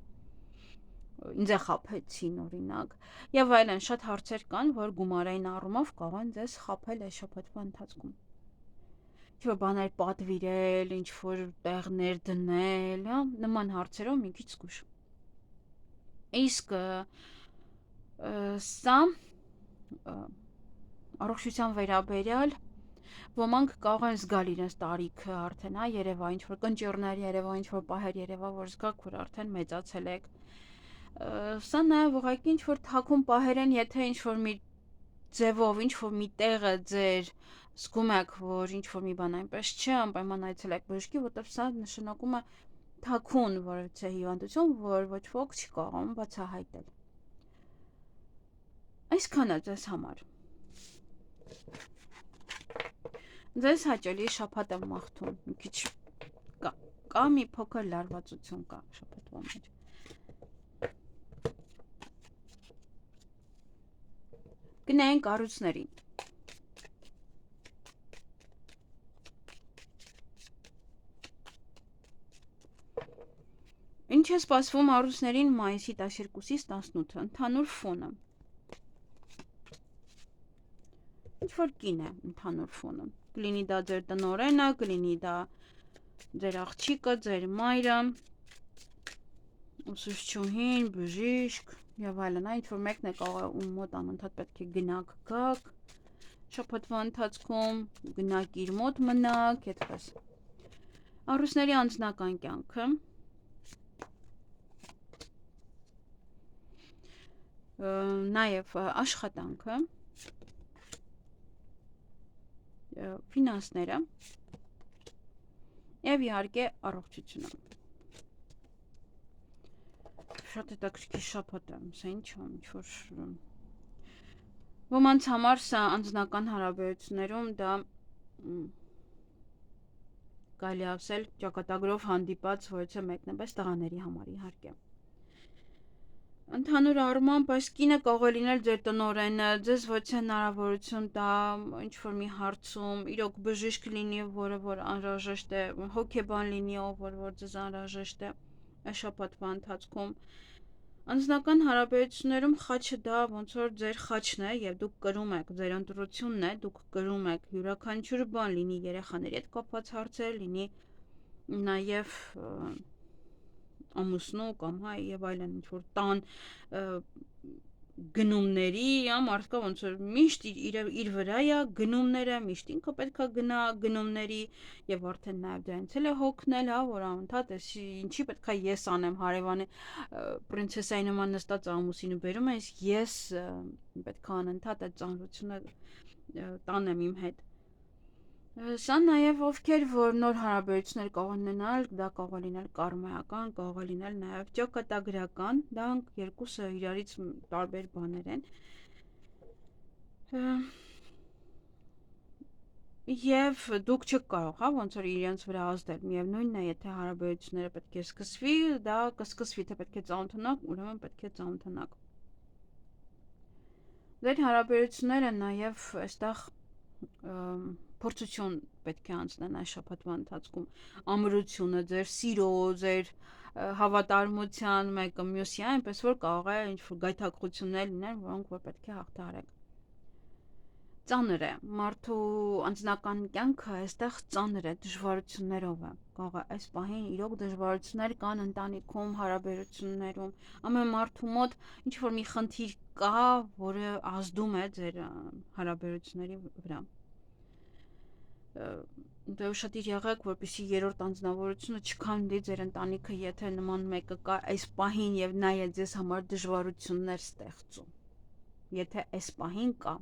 Ինձ է խաբեցին օրինակ եւ այլն շատ հարցեր կան, որ գումարային առումով կարող են ձեզ խաբել այս շաբաթվա ընթացքում։ Ինչ-որ բաներ պատվիրել, ինչ-որ տեղներ դնել, նման հարցերով մի քիչ զգուշ։ Իսկ սա առողջության վերաբերյալ ոմանք կարող են զգալ իրենց տարիքը արդեն, երևա ինչ-որ կնճիռներ, երևա ինչ-որ պահեր, երևա որ զգաք, որ արդեն մեծացել եք։ Սա նաև ուղղակի ինչ-որ թաքուն պահեր են, եթե ինչ-որ մի ձևով, ինչ-որ մի տեղը ձեր զգում եք, որ ինչ-որ մի բան այնպես չէ, անպայման այցելեք բժշկի, որտեղ սա նշանակում է թաքուն որևէ հիվանդություն, որ ոչ ոք չի կարող բացահայտել։ Այսքանը ձեզ համար։ Ձեզ հաճելի շաբաթ եմ մաղթում, մի քիչ կա մի փոքր լարվածություն կա շաբաթվա մեջ։ Գնային կառույցներին։ Ինչ է սպասվում առույցներին մայիսի 12-ից 18-ը, ընդհանուր ֆոնը։ Ինչ-որ կին է ընդհանուր ֆոնը։ Կլինի դա ձեր տնօրենը, կլինի դա ձեր աղջիկը, ձեր մայրը, ուսուցչուհին, բժիշկ եւ այլն, ինչ-որ մեկն է կարող է ում մոտ անընդհատ պետք է գնաք գաք շաբաթվա ընթացքում, գնաք իր մոտ մնաք, այդպես։ Առույցների անձնական կյանքը նաև աշխատանքը, ֆինանսները եւ իհարկե առողջությունը։ Շատ հետաքրքիր շաբաթ է, սա ինչ որ ոմանց համար սա անձնական հարաբերություններում դա կարելի ասել ճակատագրով հանդիպած որևէ մեկն է, բայց տղաների համար իհարկե։ Ընդհանուր առմամբ այս կինը կարող է լինել ձեր տնօրենը, ձեզ ոչ հնարավորություն տա ինչ-որ մի հարցում, իրոք բժիշկ լինի, որը որ անհրաժեշտ է, հոգեբան լինի, որ ձեզ անհրաժեշտ է այս շաբաթվա ընթացքում։ Անձնական հարաբերություններում խաչը դա ոնց որ ձեր խաչն է եւ դուք կրում եք, ձեր ընտրությունն է, դուք կրում եք յուրաքանչյուր բան, լինի երեխաների հետ կապված հարցեր, լինի նաեւ ամուսնու կամ եւ այլն ինչ-որ տան գնումների, մարդկա ոնց որ միշտ իր վրա է գնումները, միշտ ինքը պետքա գնա գնումների եւ արդեն նաեւ դրանից էլ է հոգնել, որ անընդհատ ինչի պետքա ես անեմ, հարևանի պրինցեսայի նման նստած ամուսինը բերում է, իսկ ես պետքա անընդհատ այդ ծանրությունը տանեմ իմ հետ։ Սա նաև ովքեր, որ նոր հարաբերություններ կարող ունենալ, դա կարող է լինել կարմայական, կարող է լինել նաև ճակատագրական, դրանք երկուսը իրարից տարբեր բաներ են։ Եվ դուք չեք կարող, ոնց որ իրենց վրա ազդել, միևնույնն է, եթե հարաբերությունները պետք է սկսվի, դա կսկսվի, թե պետք է ծանոթանաք, ուրեմն պետք է ծանոթանաք։ Ձեր հարաբերությունները նաև այստեղ փորձություն պետք է անցնեն այս շաբաթվա ընթացքում, ամրությունը, ձեր սիրո, ձեր հավատարմության մեկը մյուսի, այնպես որ կարող է ինչ-որ գայթակղություններ լինեն, որոնք որ պետք է հաղթահարեք։ Ծանր է, մարդու անձնական կյանքը այստեղ ծանր է, դժվարություններով է, կարող է այս պահին իրոք դժվարություններ կան ընտանիքում, հարաբերություններում, ամեն մարդու մոտ ինչ-որ մի խնդիր կա, որը ազդում է ձեր հարաբերությունների վրա։ Դե ուշադիր եղեք, որպեսզի երրորդ անձնավորությունը չքանդի ձեր ընտանիքը, եթե նման մեկը կա այս պահին եւ նա է ձեզ համար դժվարություններ ստեղծում։ Եթե այս պահին կա,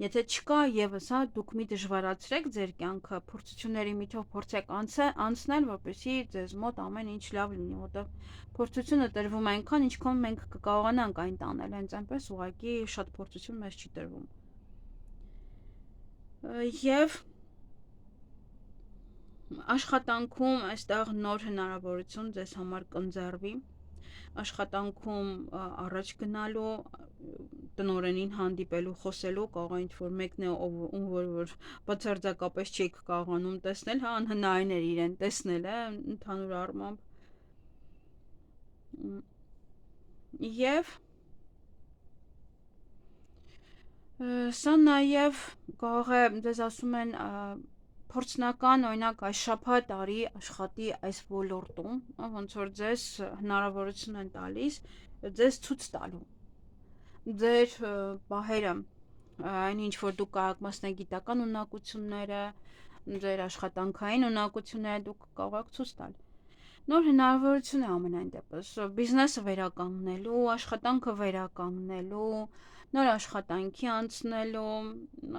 եթե չկա եւս, հա, դուք մի դժվարացրեք ձեր կյանքը, փորձությունների միջով փորձեք անցնել, որպեսզի ձեզ մոտ ամեն ինչ լավ լինի, որտեղ փորձությունը տրվում է այնքան, ինչքան մենք կկարողանանք այն տանել, հենց այնպես ուղղակի շատ փորձություն մեզ չի տրվում։ Եվ աշխատանքում այստեղ նոր հնարավորություն ձեզ համար կընձեռվի, աշխատանքում առաջ գնալու, տնօրենին հանդիպելու, խոսելու, կարող է ինչ-որ մեկն է, ում որ բացարձակապես չեք կարողանում տեսնել, հա, անհնարին էր իրեն տեսնել, ընդհանուր առմամբ։ Եվ սա նաև կարող է ձեզ ասում են փորձնական, օրինակ այս շաբաթ արի աշխատի այս ոլորտում, ոնց որ ձեզ հնարավորություն են տալիս ձեզ ցույց տալու ձեր բահերը, այն ինչ որ դուք կարող մասնագիտական ունակությունները, ձեր աշխատանքային ունակությունները դուք կարող եք ցույց տալ։ Նոր հնարավորություն է ամենայն դեպս բիզնեսը վերականգնելու, աշխատանքը վերականգնելու, նոր աշխատանքի անցնելու,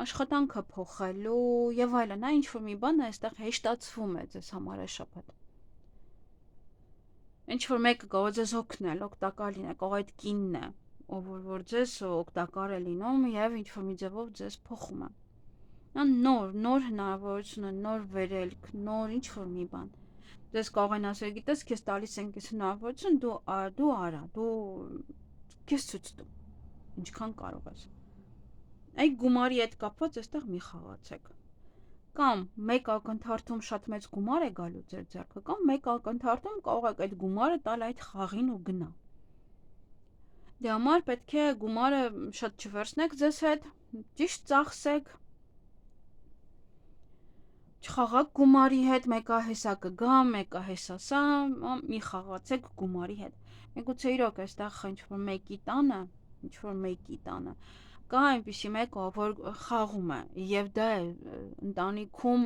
աշխատանքը փոխելու եւ այլն, ինչ որ մի բան այստեղ հեշտացվում է ձեզ համար այս շաբաթ։ Ինչ որ մեկը կարող է ձեզ օգնել, օգտակար լինել, կարող է այդ կինն է, ով որ ձեզ օգտակար է լինում եւ ինչ որ մի ձևով ձեզ փոխում է։ Նոր հնարավորությունը, նոր վերելք, նոր ինչ որ մի բան։ Ձեզ կարող են ասել, գիտես, քեզ տալիս ենք այս հնարավորություն, դու արա, դու քեզ ցույց տու, ինչքան կարող ես։ Այդ գումարի հետ կապված այստեղ մի խաղացեք։ Կամ մեկ ակնթարթում շատ մեծ գումար է գալու ձեր ձեռքը, կամ մեկ ակնթարթում կարող եք այդ գումարը տալ այդ խաղին ու գնա։ Դե համար պետք է գումարը շատ չվերցնեք ձեզ հետ, ճիշտ ծախսեք, չխաղաք գումարի հետ, մեկը հեսա կգա, մեկը հեսա սա, մի խաղացեք գումարի հետ։ Միգուցե իրոք այստեղ ինչ-որ մեկի տանը կա այնպիսի մեկը, որ խաղում է, եւ դա է ընտանիքում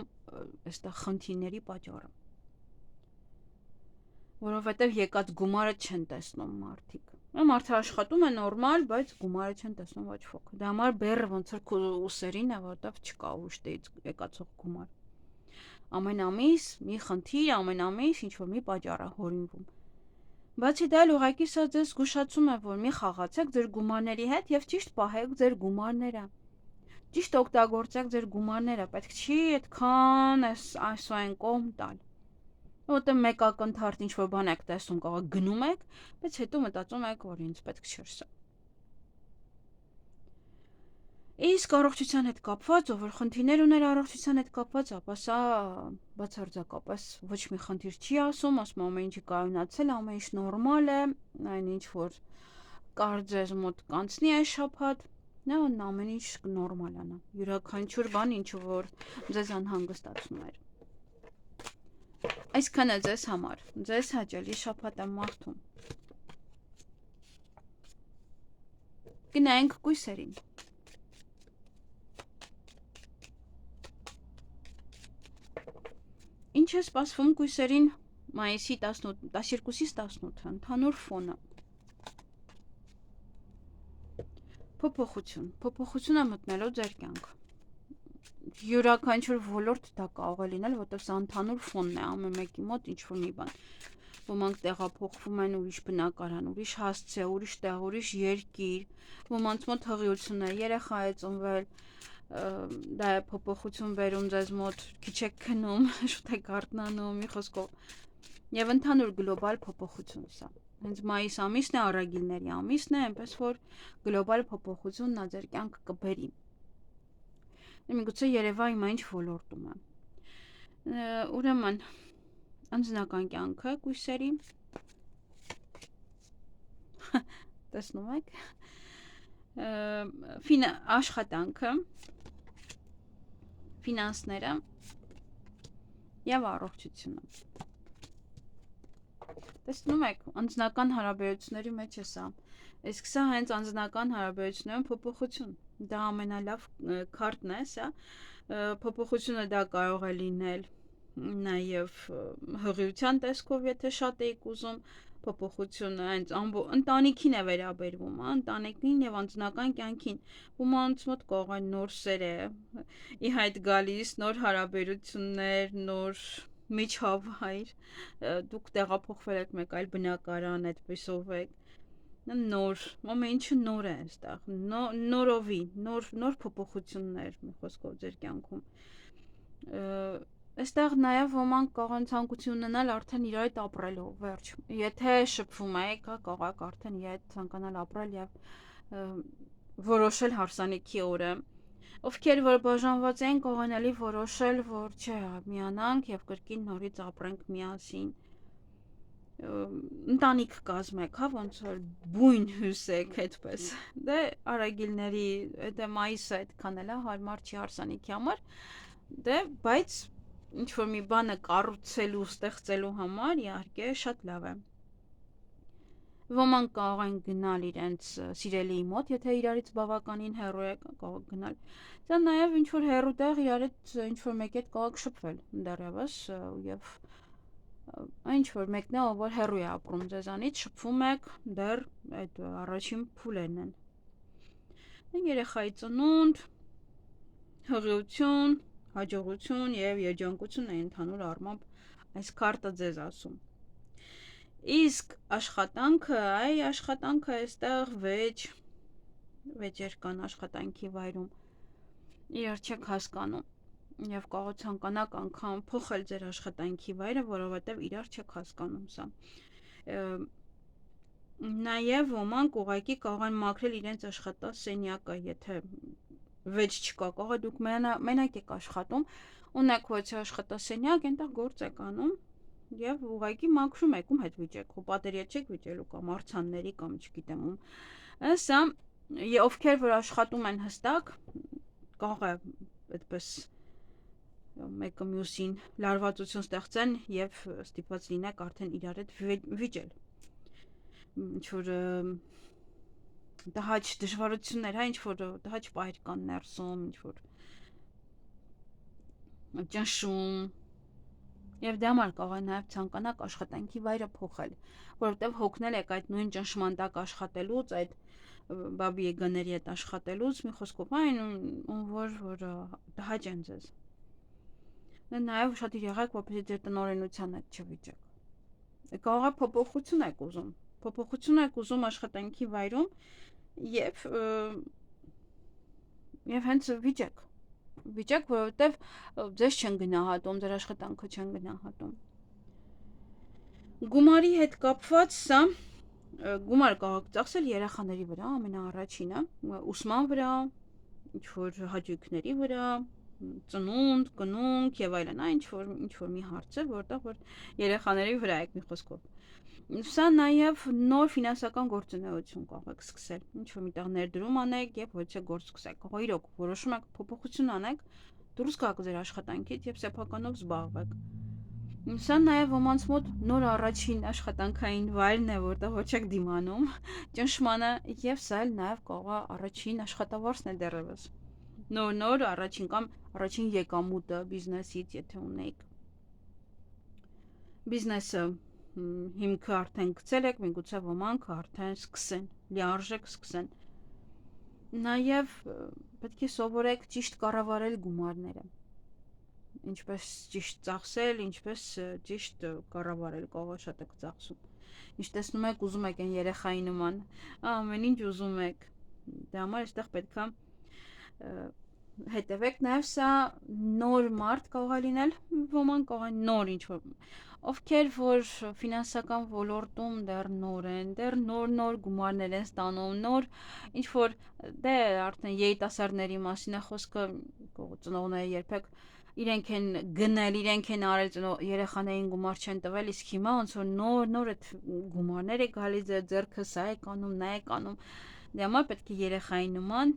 այստեղ խնդիրների պատճառը։ Որովհետեւ եկած գումարը չեն տեսնում մարդիկ։ Մարդը աշխատում է նորմալ, բայց գումարը չեն տեսնում ոչ ոք։ Դա համար բեռը ոնց որ ուսերին է, որտեղ չկա ուշտից եկածող գումար։ Ամեն ամիս մի խնդիր, ամեն ամիս ինչ-որ մի պատճառ է հորինվում։ Բացի դա էլ ուղղակի սա ձեզ զգուշացում է, որ մի խաղացեք ձեր գումարների հետ եւ ճիշտ պահեք ձեր գումարները։ Ճիշտ օգտագործեք ձեր գումարները, պետք չի այդքան այսօեն կողմ տալ։ Որտեղ մեկ ակնթարթ ինչ-որ բան եք տեսնում, կարող գնում եք, բայց հետո մտածում եք, որ ինձ պետք չէր սա։ Իսկ առողջության հետ կապված, ով որ խնդիրներ ուներ առողջության հետ կապված, ապա սա բացարձակապես ոչ մի խնդիր չի ասում ամեն ինչի կայունացել, ամեն ինչ նորմալ է, այն ինչ որ կար ձեզ մոտ կանցնի այս շաբաթ, ամեն ինչ նորմալանա։ Յուրաքանչյուր բան, ինչ որ ձեզ անհանգստացնում էր։ Այսքանը ձեզ համար, ձեզ հաճելի շաբաթ եմ մաղթում։ Գնայինք կույսերին։ Ինչ է սպասվում կույսերին մայիսի 12-ից 18 ընդհանուր ֆոնը։ Փոփոխություն է մտնելու ձեր կյանք։ Յուրաքանչյուր ոլորտ դա կարող է լինել, որտեղ սա ընդհանուր ֆոնն է, ամեն մեկի մոտ ինչ-որ մի բան։ Ոմանք տեղափոխվում են ուրիշ բնակարան, ուրիշ հասցե, ուրիշ տեղ, ուրիշ երկիր, ոմանց մոտ հղիություն է, երեխա է ծնվել, դա է փոփոխություն բերում ձեզ մոտ, քիչ եք քնում, շուտ եք արթնանում, մի խոսքով։ Եվ ընդհանուր գլոբալ փոփոխություն սա։ Հենց մայիս ամիսն է, առագիլների ամիսն է, այնպես որ գլոբալ փոփոխությունն նա ձեր կյանքը կբերի։ Միգուցե երևա հիմա ինչ ոլորտում է։ Ուրեմն անձնական կյանքը կույսերի տեսնում եք, աշխատանքը, ֆինանսները եւ առողջությունը։ Տեսնում եք, անձնական հարաբերությունների մեջ է սա։ Իսկ սա հենց անձնական հարաբերություններում փոփոխություն։ Դա ամենալավ քարտն է, սա Փոփոխությունը դա կարող է լինել նաև հղիության տեսքով, եթե շատ էիք ուզում, փոփոխությունը հենց ընտանիքին է վերաբերվում, ընտանիքին եւ անձնական կյանքին։ Ոմանց մոտ կարող է նոր սերը ի հայտ գալիս, նոր հարաբերություններ, նոր միջավայր, դուք տեղափոխվել եք մեկ այլ բնակարան, այդպեսով եք նոր, ամեն ինչը նոր է այստեղ, նորովի, նոր փոփոխություններ, մի խոսքով ձեր կյանքում։ Այստեղ նաև ոմանք կարող են ցանկություն ունենալ արդեն իր հետ ապրելու, վերջ։ Եթե շփվում եք, կարող եք արդեն իր հետ ցանկանալ ապրել եւ որոշել հարսանիքի օրը։ Ովքեր որ բաժանված են, կարողանալի որոշել, որ չէ, միանանք եւ կրկին նորից ապրենք միասին։ Ընտանիք կազմեք, հա, ոնց որ բույն հյուսեք, այդպես։ Դե արագիլների, դե մայիսը այդքան էլ է հարմար չի հարսանիքի համար։ Դե, բայց ինչ որ մի բանը կառուցելու, ստեղծելու համար իհարկե շատ լավ է։ Ոմանք կարող են գնալ իրենց սիրելիի մոտ, եթե իրարից բավականին հեռու եք, կարող եք գնալ։ Դա նաև ինչ որ հեռու տեղ իրար հետ ինչ որ մեկի հետ կարող եք շփվել դեռևս եւ ինչ որ մեկն է, որ հեռու է ապրում ձեզանից, շփվում եք, դեռ այդ առաջին փուլերն են։ Երեխայի ծնունդ, հղիություն, հաջողություն եւ երջանկություն է ընդհանուր առմամբ այս քարտը ձեզ ասում։ Իսկ աշխատանքը, աշխատանքը այստեղ վեճեր կան աշխատանքի վայրում։ Իրար չեք հասկանում եւ կարող ցանկանաք անգամ փոխել ձեր աշխատանքի վայրը, որովհետեւ իրար չեք հասկանում սա։ Նաեւ ոմանք ուղղակի կարող են մաքրել իրենց աշխատասենյակը, եթե վեճ չկա, կարող է դուք մենակ եք աշխատում, ունեք ոչ աշխատասենյակ, այնտեղ գործ եք անում եւ ուղղակի մաքրում եք, ում հետ վիճեք, պատերի հետ չեք վիճելու կամ արցանների կամ չգիտեմ ում։ Սա ովքեր որ աշխատում են հստակ, կարող է այդպես մեկը մյուսին լարվածություն ստեղծեն եւ ստիպված լինեք արդեն իրար հետ վիճել։ Ինչ որ տհաճ դժվարություններ, ինչ որ տհաճ պայր կան ներսում, ինչ որ ճնշում եւ դե համար կարող է նաեւ ցանկանաք աշխատանքի վայրը փոխել, որովհետեւ հոգնել եք այդ նույն ճնշման տակ աշխատելուց, այդ բաբի եգաների հետ աշխատելուց, մի խոսքով այն որ տհաճ են ձեզ։ Դե նաեւ շատ եղեք, որպեսզի ձեր տնօրենության հետ չվիճեք։ Կարող է փոփոխություն եք ուզում աշխատանքի վայրում եւ հենց վիճեք, որովհետեւ ձեզ չեն գնահատում, ձեր աշխատանքը չեն գնահատում։ Գումարի հետ կապված սա գումար կարող եք ծախսել երեխաների վրա, ամենաառաջինը, ուսման վրա, ինչ որ հաճույքների վրա, ծնունդ, կնունք եւ այլն, ինչ որ մի հարց է, որտեղ որ երեխաների վրա եք մի խոսքով։ Սա նաև նոր ֆինանսական գործունեություն կարող եք սկսել, ինչ որ միտեղ ներդրում անեք եւ ոչ թե գործ սկսեք։ Կարող իրոք որոշում եք փոփոխություն անեք, դուրս գաք ձեր աշխատանքից եւ սեփականով զբաղվեք։ Սա նաև ոմանց մոտ նոր առաջին աշխատանքային վայրն է, որտեղ ոչ եք դիմանում ճնշմանը եւ սա էլ նաև կարող է առաջին աշխատավարձն է դեռևս։ Նոր առաջին կամ առաջին եկամուտը բիզնեսից, եթե ունեք։ Բիզնեսը հիմքը արդեն գցել եք, միգուցե ոմանք արդեն սկսեն, լիարժեք սկսեն։ Նաև պետք է սովորեք ճիշտ կառավարել գումարները։ Ինչպես ճիշտ ծախսել, ինչպես ճիշտ կառավարել, կարող է շատ եք ծախսում։ Ինչ տեսնում եք, ուզում եք այն երեխայի նման, ամեն ինչ ուզում եք։ Դա համար այստեղ պետք է հետևեք, նաև սա նոր մարդ կարող է լինել, ոմանք կարող են նոր ինչ-որ, ովքեր որ ֆինանսական ոլորտում դեռ նոր են, դեռ նոր գումարներ են ստանում, նոր ինչ-որ, դե արդեն երիտասարդների մասին է խոսքը, ծնողները երբեք իրենք են գնել, իրենք են արել, երեխաներին գումար չեն տվել, իսկ հիմա ոնց որ նոր այդ գումարներ է գալիս ձեռքը, սա եք անում, նա եք անում։ Դե համար պետք է երեխայի նման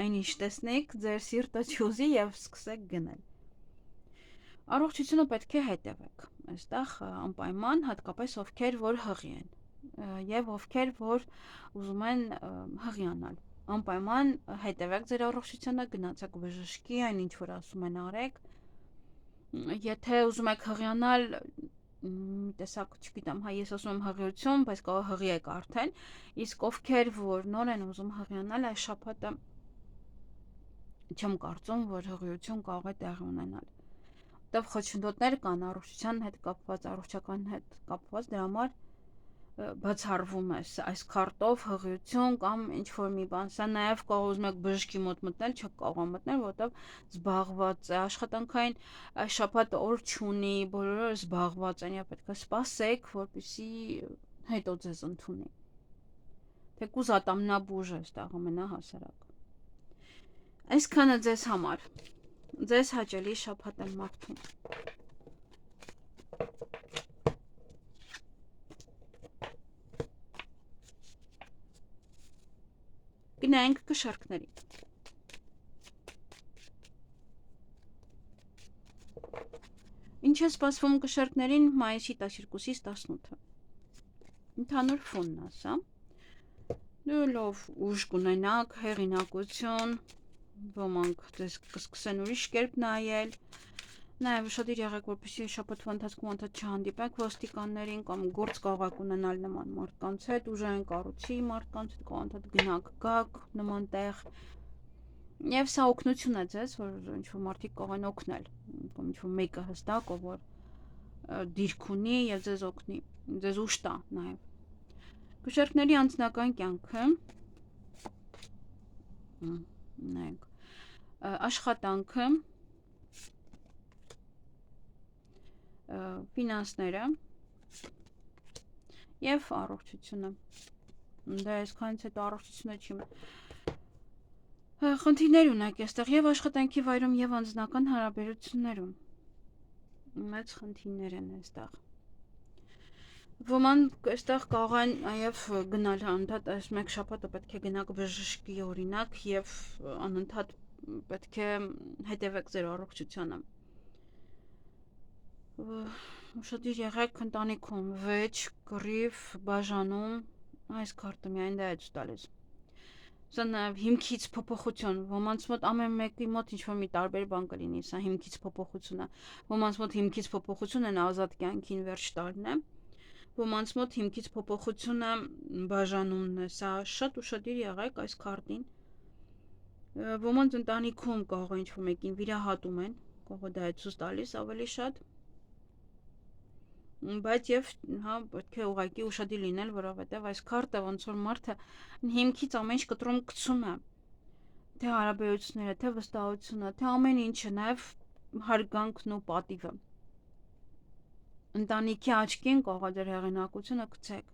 այն ինչ տեսնեք, ձեր սիրտը չուզի եւ սկսեք գնել։ Առողջությունը պետք է հետևեք։ Այստեղ անպայման հատկապես ովքեր որ հղի են եւ ովքեր որ ուզում են հղիանալ։ անպայման հետևեք ձեր առողջությանը, գնացեք բժշկի, այն ինչ որ ասում են արեք։ Եթե ուզում եք հղիանալ, տեսակ, չգիտեմ, ես ասում եմ հղիություն, բայց կարող հղիեք արդեն, իսկ ովքեր որ նոր են ուզում հղիանալ, այս շաբաթը չեմ կարծում, որ հղիություն կարող է տեղի ունենալ։ Որտեվ խոչընդոտներ կան առողջության հետ կապված, առողջական հետ կապված, դրա համար բացառվում է այս քարտով հղիություն կամ ինչ-որ մի բան, սա նաև կարող ուզում եք բժշկի մոտ մտնել, չեք կարող մտնել, որովհետև զբաղված է, աշխատանքային այս շաբաթը օր չունի, բոլորը զբաղված են, պետք է սպասեք, որպեսզի հետո ձեզ ընդունի։ Թեկուզ ատամնաբուժ է այստեղ ամենահասարակ։ Այսքանը ձեզ համար, ձեզ հաճելի շաբաթ եմ մաղթում։ Գնանք կշարքների։ Ինչ է սպասվում կշարքներին մայիսի 12-ից 18-ը։ Ընդհանուր ֆոնն ասա։ Դու լավ ուժ կունենաք, հեղինակություն, ոմանք ձեզ կսկսեն ուրիշ կերպ նայել։ Նաև ուշադիր եղեք, որպեսզի շաբաթվա ընթացքում անդադ չհանդիպեք ոստիկաններին կամ գործ կարող եք ունենալ նման մարդկանց հետ, ուժային կառույցի մարդկանց հետ, կարող անդադ գնաք գաք նման տեղ։ Եվ սա օգնություն է ձեզ, որ ինչ-որ մարդիկ կարող են օգնել, կամ ինչ-որ մեկը հստակ, ով որ դիրք ունի եւ ձեզ օգնի, ձեզ ուժ տա նաև։ Գուշերքների անձնական կյանքը, նայենք, աշխատանքը, ֆինանսները եւ առողջությունը։ Դա այսքանից հետո առողջությունը չի։ Խնդիրներ ունեք այստեղ եւ աշխատանքի վայրում եւ անձնական հարաբերություններում։ Մեծ խնդիրներ են այստեղ։ Ոմանք այստեղ կարող են նաև գնալ անդադ այս մեկ շաբաթը պետք է գնաք բժշկի օրինակ եւ անընդհատ պետք է հետևեք ձեր առողջությանը։ Ուշադիր եղեք ընտանիքում, վեճ, կռիվ, բաժանում, այս քարտը միայն դա է ցույց տալիս։ Սա նաև հիմքից փոփոխություն, ոմանց մոտ ամեն մեկի մոտ ինչ-որ մի տարբեր բան կլինի, սա հիմքից փոփոխությունը։ Ոմանց մոտ հիմքից փոփոխությունն ազատ կյանքին վերջ տալն է։ Ոմանց մոտ հիմքից փոփոխությունը բաժանումն է, սա շատ ուշադիր եղեք այս քարտին։ Ոմանց ընտանիքում կարող է ինչ-որ մեկին վիրահատում են, կարող դա է ցույց տալիս ավելի շատ։ Բայց եւ հա պետք է ուղղակի ուշադիր լինել, որովհետեւ այս քարտը ոնց որ մարդը հիմքից ամեն ինչ կտրում գցում է, թե հարաբերությունները, թե վստահությունը, թե ամեն ինչը, նաեւ հարգանքն ու պատիվը։ Ընտանիքի աչքին կարող է ձեր հեղինակությունը գցեք։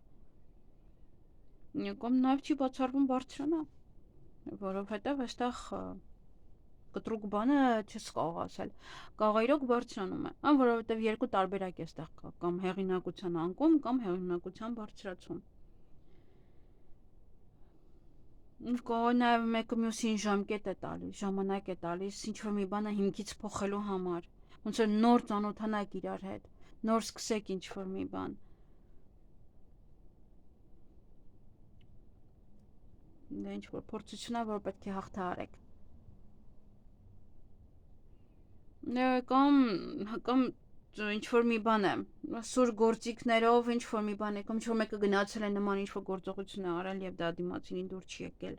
Կամ նաեւ չի բացառվում բարձրանա, որովհետեւ այստեղ կտրուկ բանը չես կարող ասել, կարող է իրոք բարձրանում է, որովհետև երկու տարբերակ է այստեղ կա, կամ հեղինակության անկում, կամ հեղինակության բարձրացում։ Կարող է նաև մեկը մյուսին ժամկետ է տալիս, ժամանակ է տալիս, ինչ-որ մի բանը հիմքից փոխելու համար, ոնց որ նոր ծանոթանաք իրար հետ, նոր սկսեք ինչ-որ մի բան։ Դա ինչ-որ փորձություն է, որ պետք է հաղթահարեք։ Կամ ինչ-որ մի բան է, սուր գործիքներով ինչ-որ մի բան է, կամ ինչ-որ մեկը գնացել է նման ինչ-որ գործողություն է արել եւ դա դիմացինին դուր չի եկել։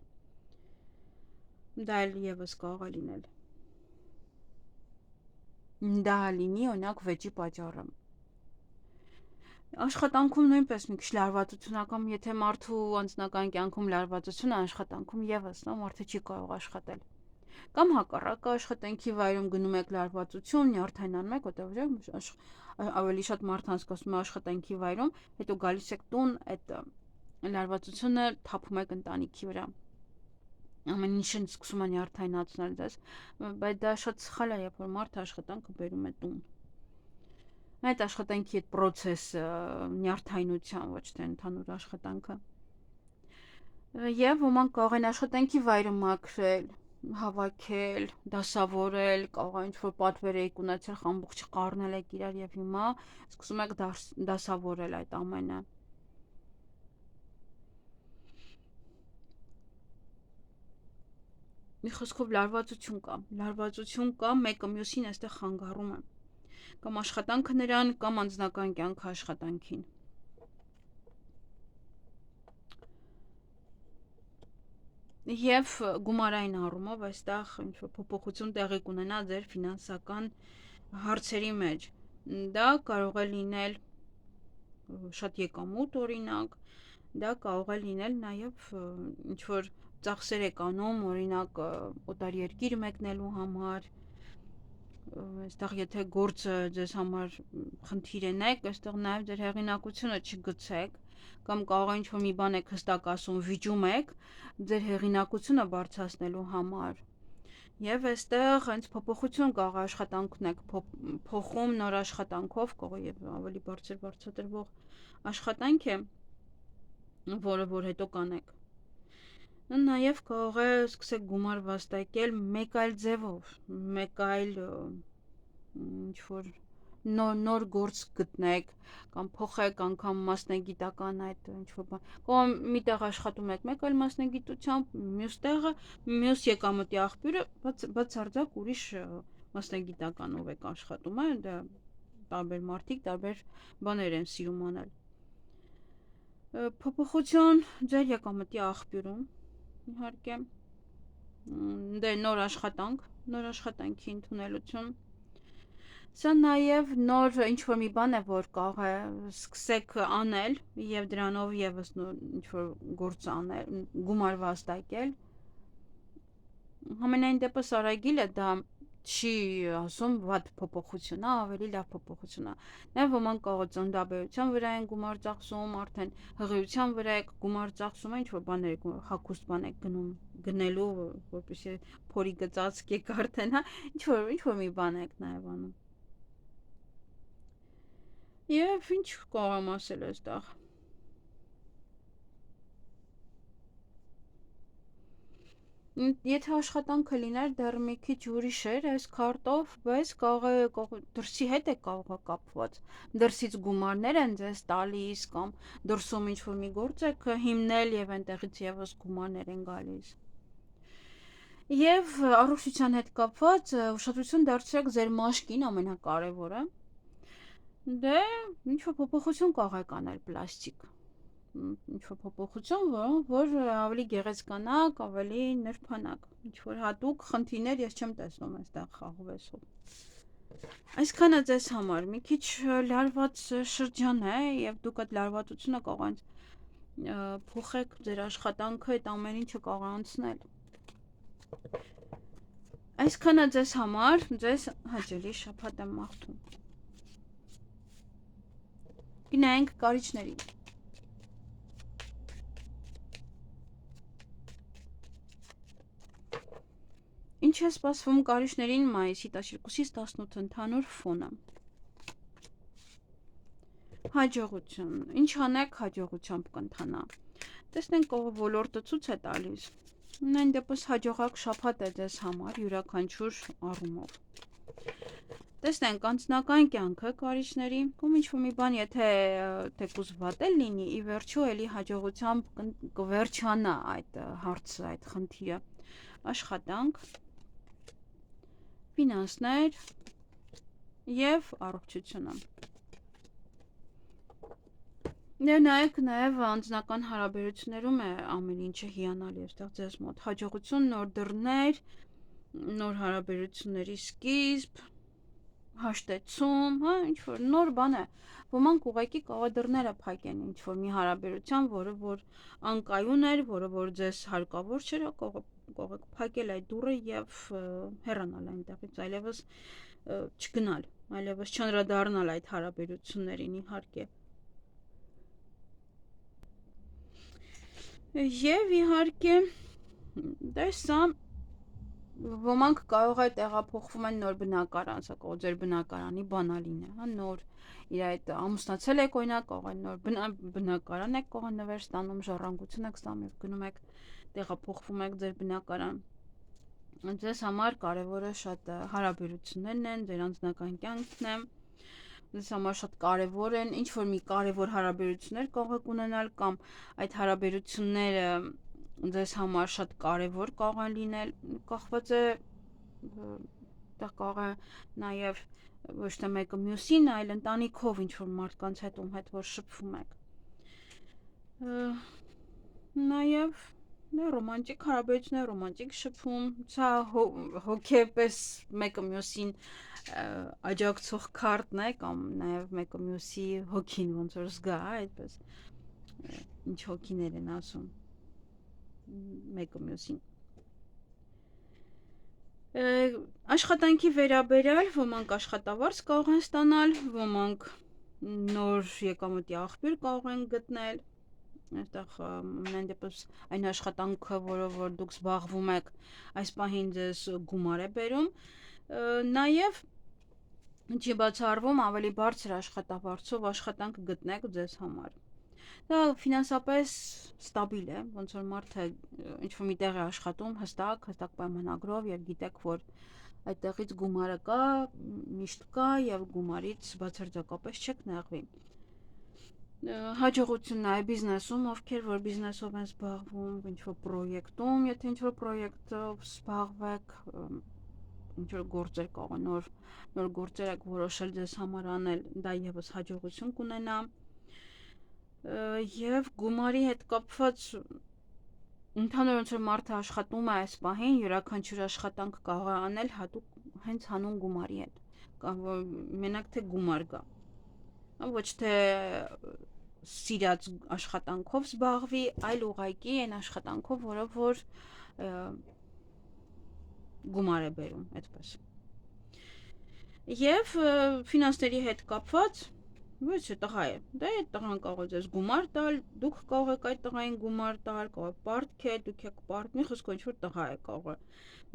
Դա էլ եւս կարող է լինել։ Դա լինի օրինակ վեճի պատճառը։ Աշխատանքում նույնպես մի քիչ լարվածությունական, եթե մարդու անձնական կյանքում լարվածություն է, աշխատանքում եւս, նա մարդը չի կարող աշխատել։ Կամ հակառակը աշխատանքի վայրում գնում եք լարվածություն, նյարդայնանում եք, որտեղ ավելի շատ մարդ անցկացնում է աշխատանքի վայրում, հետո գալիս եք տուն, այդ լարվածությունը թափում եք ընտանիքի վրա։ Ամեն ինչն սկսում է նյարդայնացնել ձեզ, բայց դա շատ սխալ է, երբ որ մարդը աշխատանքը բերում է տուն։ Այդ աշխատանքի այդ process-ը նյարդայնության, ոչ թե ընդհանուր աշխատանքը։ Եվ ոմանք կարող են աշխատանքի վայրը մաքրել, հավաքել, դասավորել, կարող է ինչ-որ պատվեր եք ունեցել, ամբողջը խառնել եք իրար եւ հիմա սկսում եք դասավորել այդ ամենը։ մի խոսքով լարվածություն կա, մեկը մյուսին այստեղ խանգարում է, կամ աշխատանքը նրան, կամ անձնական կյանքը աշխատանքին։ Եվ գումարային առումով այստեղ ինչ-որ փոփոխություն տեղի կունենա ձեր ֆինանսական հարցերի մեջ։ Դա կարող է լինել շատ եկամուտ, օրինակ, դա կարող է լինել նաև ինչ-որ ծախսեր եք անում, օրինակ օտար երկիր մեկնելու համար, այստեղ եթե գործը ձեզ համար խնդիր ունեք, այստեղ նաև ձեր հեղինակությունը չգցեք, կամ կարող է ինչ-որ մի բան եք հստակ ասում, վիճում եք ձեր հեղինակությունը բարձրացնելու համար։ Եվ այստեղ հենց փոփոխություն կարող է աշխատանքն եք փոխում նոր աշխատանքով, կարող է ավելի բարձրատրվող աշխատանք է, որը որ հետո կանեք։ Նաև կարող է սկսեք գումար վաստակել մեկ այլ ձևով, մեկ այլ ինչ-որ նոր գործ գտնեք, կամ փոխեք անգամ մասնագիտական այդ ինչ-որ բան, կամ մի տեղ աշխատում եք մեկ այլ մասնագիտությամբ, մյուս տեղը, մյուս եկամտի աղբյուրը բացարձակ ուրիշ մասնագիտականով եք աշխատում, դա տարբեր մարդիկ տարբեր բաներ են սիրում անել։ Փոփոխություն ձեր եկամտի աղբյուրում, իհարկե, նոր աշխատանքի ընդունելություն։ Սա նաև նոր ինչ-որ մի բան է, որ կարող է սկսեք անել և դրանով ևս ինչ-որ գործ անել, գումար վաստակել։ Համենայն դեպս արագիլը դա չի ասում վատ փոփոխություն, ավելի լավ փոփոխություն է։ Նաև ոմանք կարող է ծննդաբերության վրա են գումար ծախսում, արդեն հղիության վրա եք գումար ծախսում, ինչ-որ բաներ հագուստ բան եք գնելու, որպեսզի փորի գծածկեք արդեն, ինչ-որ մի բան եք նաև անում։ Եվ ինչ կարող եմ ասել այստեղ։ Եթե աշխատանքը լիներ դեռ մի քիչ ուրիշ էր այս քարտով, բայց դրսի հետ է կարող է կապված, դրսից գումարներ են ձեզ տալիս, կամ դրսում ինչ-որ մի գործ եք հիմնել և այնտեղից ևս գումարներ են գալիս։ Եվ առողջության հետ կապված ուշադրություն դարձրեք ձեր մաշկին, ամենակարևորը, դե ինչ-որ փոփոխություն կարող եք անել պլաստիկ, ինչ-որ փոփոխություն, որ ավելի գեղեցկանաք, ավելի նրբանաք, ինչ-որ հատուկ խնդիրներ ես չեմ տեսնում այստեղ խաղվեսով։ Այսքանը ձեզ համար մի քիչ լարված շրջան է, և դուք այդ լարվածությունը կարող փոխեք ձեր աշխատանքը, այդ ամեն ինչը կարող անցնել։ Այսքանը ձեզ համար, ձեզ հաճելի շաբաթ եմ մաղթում։ Գնանք կարիճների։ Ինչ է սպասվում կարիճներին մայիսի 12-ից 18 ընդհանուր ֆոնը։ Հաջողություն։ Ինչ անեք, հաջողությամբ կընթանա։ Տեսնենք ոլորտը ցույց է տալիս։ Այն դեպս հաջողակ շաբաթ է ձեզ համար յուրաքանչյուր առումով։ Տեսնենք անձնական կյանքը կարիճների, կամ ինչ-որ մի բան, եթե թեկուզ վատ էլ լինի, ի վերջո էլի հաջողությամբ կվերջանա այդ հարցը, այդ խնդիրը։ Աշխատանք, ֆինանսներ և առողջությունը։ Նայեք նաև անձնական հարաբերություններում է ամեն ինչը հիանալի այստեղ ձեզ մոտ։ Հաջողություն, նոր դռներ, նոր հարաբերությունների սկիզբ, հաշտեցում, ինչ-որ նոր բան է։ Ոմանք ուղղակի կարող է դռները փակեն ինչ-որ մի հարաբերության, որը որ անկայուն էր, որը որ ձեզ հարկավոր չէր, կարող եք փակել այդ դուռը և հեռանալ այնտեղից, այլևս չգնալ, այլևս չանդրադառնալ այդ հարաբերություններին, իհարկե։ Եվ իհարկե, սա ոմանք կարող է տեղափոխվում են նոր բնակարան, սա կարող ձեր բնակարանի բանալին է, նոր իր այդ ամուսնացել եք օրինակ, կարող է նոր բնակարան եք կարող նվեր ստանում, ժառանգություն եք ստանում և գնում եք տեղափոխվում եք ձեր բնակարան։ Ձեզ համար կարևորը շատ հարաբերություններն են, ձեր անձնական կյանքն է, ձեզ համար շատ կարևոր են, ինչ-որ մի կարևոր հարաբերություններ կարող եք ունենալ, կամ այդ հարաբերությունները ձեզ համար շատ կարևոր կարող են լինել, կախված է դա կարող է նաև ոչ թե մեկը մյուսին, այլ ընտանիքով ինչ-որ մարդկանց հետ ում հետ որ շփվում եք։ Նաև ռոմանտիկ հարաբերություններ, ռոմանտիկ շփում, սա հոգեպես մեկը մյուսին աջակցող քարտն է կամ նաև մեկը մյուսի հոգին ոնց որ զգա, այդպես ինչ հոգիներ են ասում մեկը մյուսին։ Աշխատանքի վերաբերյալ ոմանք աշխատավարձ կարող են ստանալ, ոմանք նոր եկամտի աղբյուր կարող են գտնել, այստեղ ամեն դեպս այն աշխատանքը, որով որ դուք զբաղվում եք, այս պահին ձեզ գումար է բերում, նաև չի բացառվում ավելի բարձր աշխատավարձով աշխատանք գտնեք ձեզ համար։ Դա ֆինանսապես ստաբիլ է, ոնց որ մարդը ինչ-որ մի տեղ է աշխատում հստակ պայմանագրով եւ գիտեք, որ այդտեղից գումարը կա, միշտ կա եւ գումարից բացարձակապես չեք նեղվի։ Հաջողություն նաև բիզնեսում, ովքեր որ բիզնեսով են զբաղվում, ինչ-որ պրոյեկտում, եթե ինչ-որ պրոյեկտով զբաղվեք, ինչ-որ գործեր կարող են նոր գործեր եք որոշել ձեզ համար անել, դա եւս հաջողություն կունենա։ Եվ գումարի հետ կապված ընդհանուր ոնց որ մարդը աշխատում է այս պահին, յուրաքանչյուր աշխատանք կարող է անել հատուկ հենց հանուն գումարի հետ, կամ որ մենակ թե գումար գա։ Ոչ թե սիրած աշխատանքով զբաղվի, այլ ուղղակի այն աշխատանքով, որով որ գումար է բերում, այդպես։ Եվ ֆինանսների հետ կապված, ոչ թե տղա է, դա է տղան կարող է ձեզ գումար տալ, դուք կարող եք այդ տղային գումար տալ, կարող է պարտքել, դուք եք պարտքի, խոսքով ինչ որ տղա է կարող է։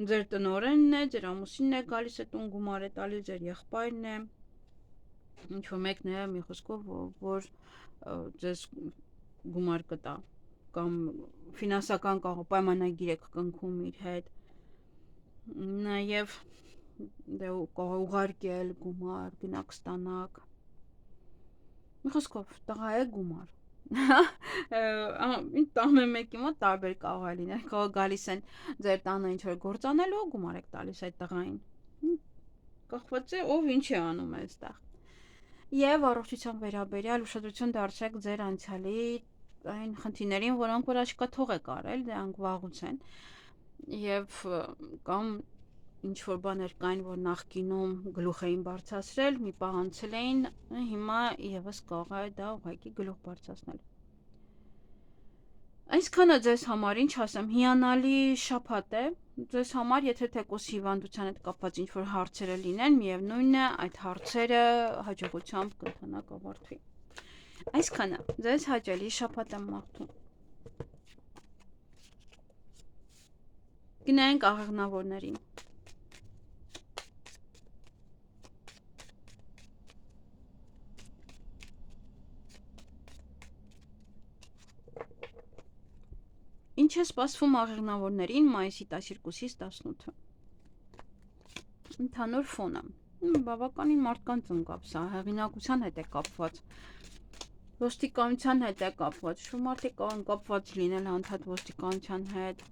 Ձեր տնօրենն է, ձեր ամուսինն է գալիս է տուն գումար է տալիս, ձեր եղբայրն է, ինչ որ մեկն է, մի խոսքով, որ ձեզ գումար կտա կամ ֆինանսական կարող պայմանագիր եք կնքում իր հետ, նաև կարող ուղարկել գումար, գնաք ստանաք, մի խոսքով տղա է գումար։ Ամեն մեկի մոտ տարբեր կարող է լինել, կարող գալիս են ձեր տանը ինչ որ գործ անելու, գումար եք տալիս այդ տղային, կախված է ով ինչ է անում այստեղ։ Եվ առողջության վերաբերյալ ուշադրություն դարձրեք ձեր անցյալի այն խնդիրներին, որոնք որ աչքաթող եք արել, դրանք վաղուց են, եւ կամ ինչ որ բաներ կային, որ նախկինում գլուխ էին բարձրացրել, մի պահ անցել էին, հիմա եւս կարող է դա ուղղակի գլուխ բարձրացնել։ Այսքանը ձեզ համար, ինչ ասեմ, հիանալի շաբաթ է ձեզ համար, եթե թեկուզ հիվանդության հետ կապված ինչ որ հարցերը լինեն, միևնույնն է, այդ հարցերը հաջողությամբ կընթանա կավարտվի։ Այսքանը ձեզ հաճելի շաբաթ եմ մաղթում։ Գնանք աղեղնավորներին։ Ինչ է սպասվում աղեղնավորներին մայիսի 12-ից 18-ը։ Ընդհանուր ֆոնը։ Բավականին մարդկանց ընկավ սա, հեղինակության հետ է կապված, ոստիկանության հետ է կապված, շու մարդիկ կարող կապված լինել անդադ ոստիկանության հետ,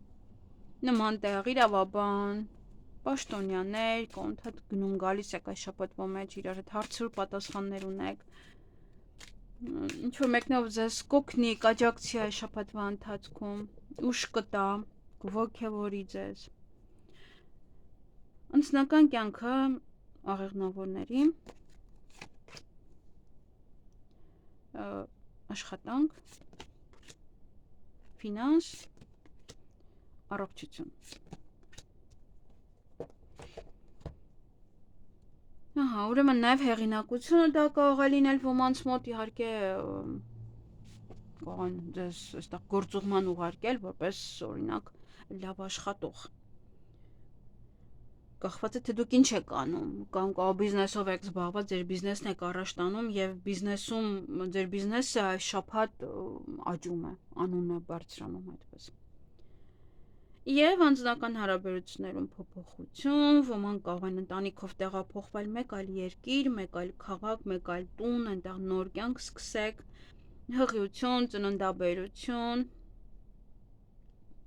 նման տեղ, իրավաբան, պաշտոնյաներ, անդադ գնում գալիս եք այս շաբաթվա մեջ, իրար հետ հարցեր պատասխաններ ունեք, ինչ որ մեկնով ձեզ կօգնի, կաջակցի այս շաբաթվա ընթացքում, ուշ կտա, կոգևորի ձեզ։ Անձնական կյանքը աղեղնավորների աշխատանք, ֆինանս, առողջություն։ Ահա, ուրեմն նաև հեղինակությունը դա կարող է լինել ոմանց մոտ, իհարկե կարող են ձեզ այստեղ գործուղման ուղարկել, որպես օրինակ լավ աշխատող։ Կախված է թե դուք ինչ եք անում, կամ կարող բիզնեսով եք զբաղված, ձեր բիզնեսն եք առաջ տանում եւ բիզնեսում ձեր բիզնեսը այս շաբաթ աճում է, անունը բարձրանում այդպես։ Եվ անձնական հարաբերություններում փոփոխություն, ոմանք կարող են ընտանիքով տեղափոխվել մեկ այլ երկիր, մեկ այլ քաղաք, մեկ այլ տուն, այնտեղ նոր կյանք սկսեք, հղիություն, ծննդաբերություն,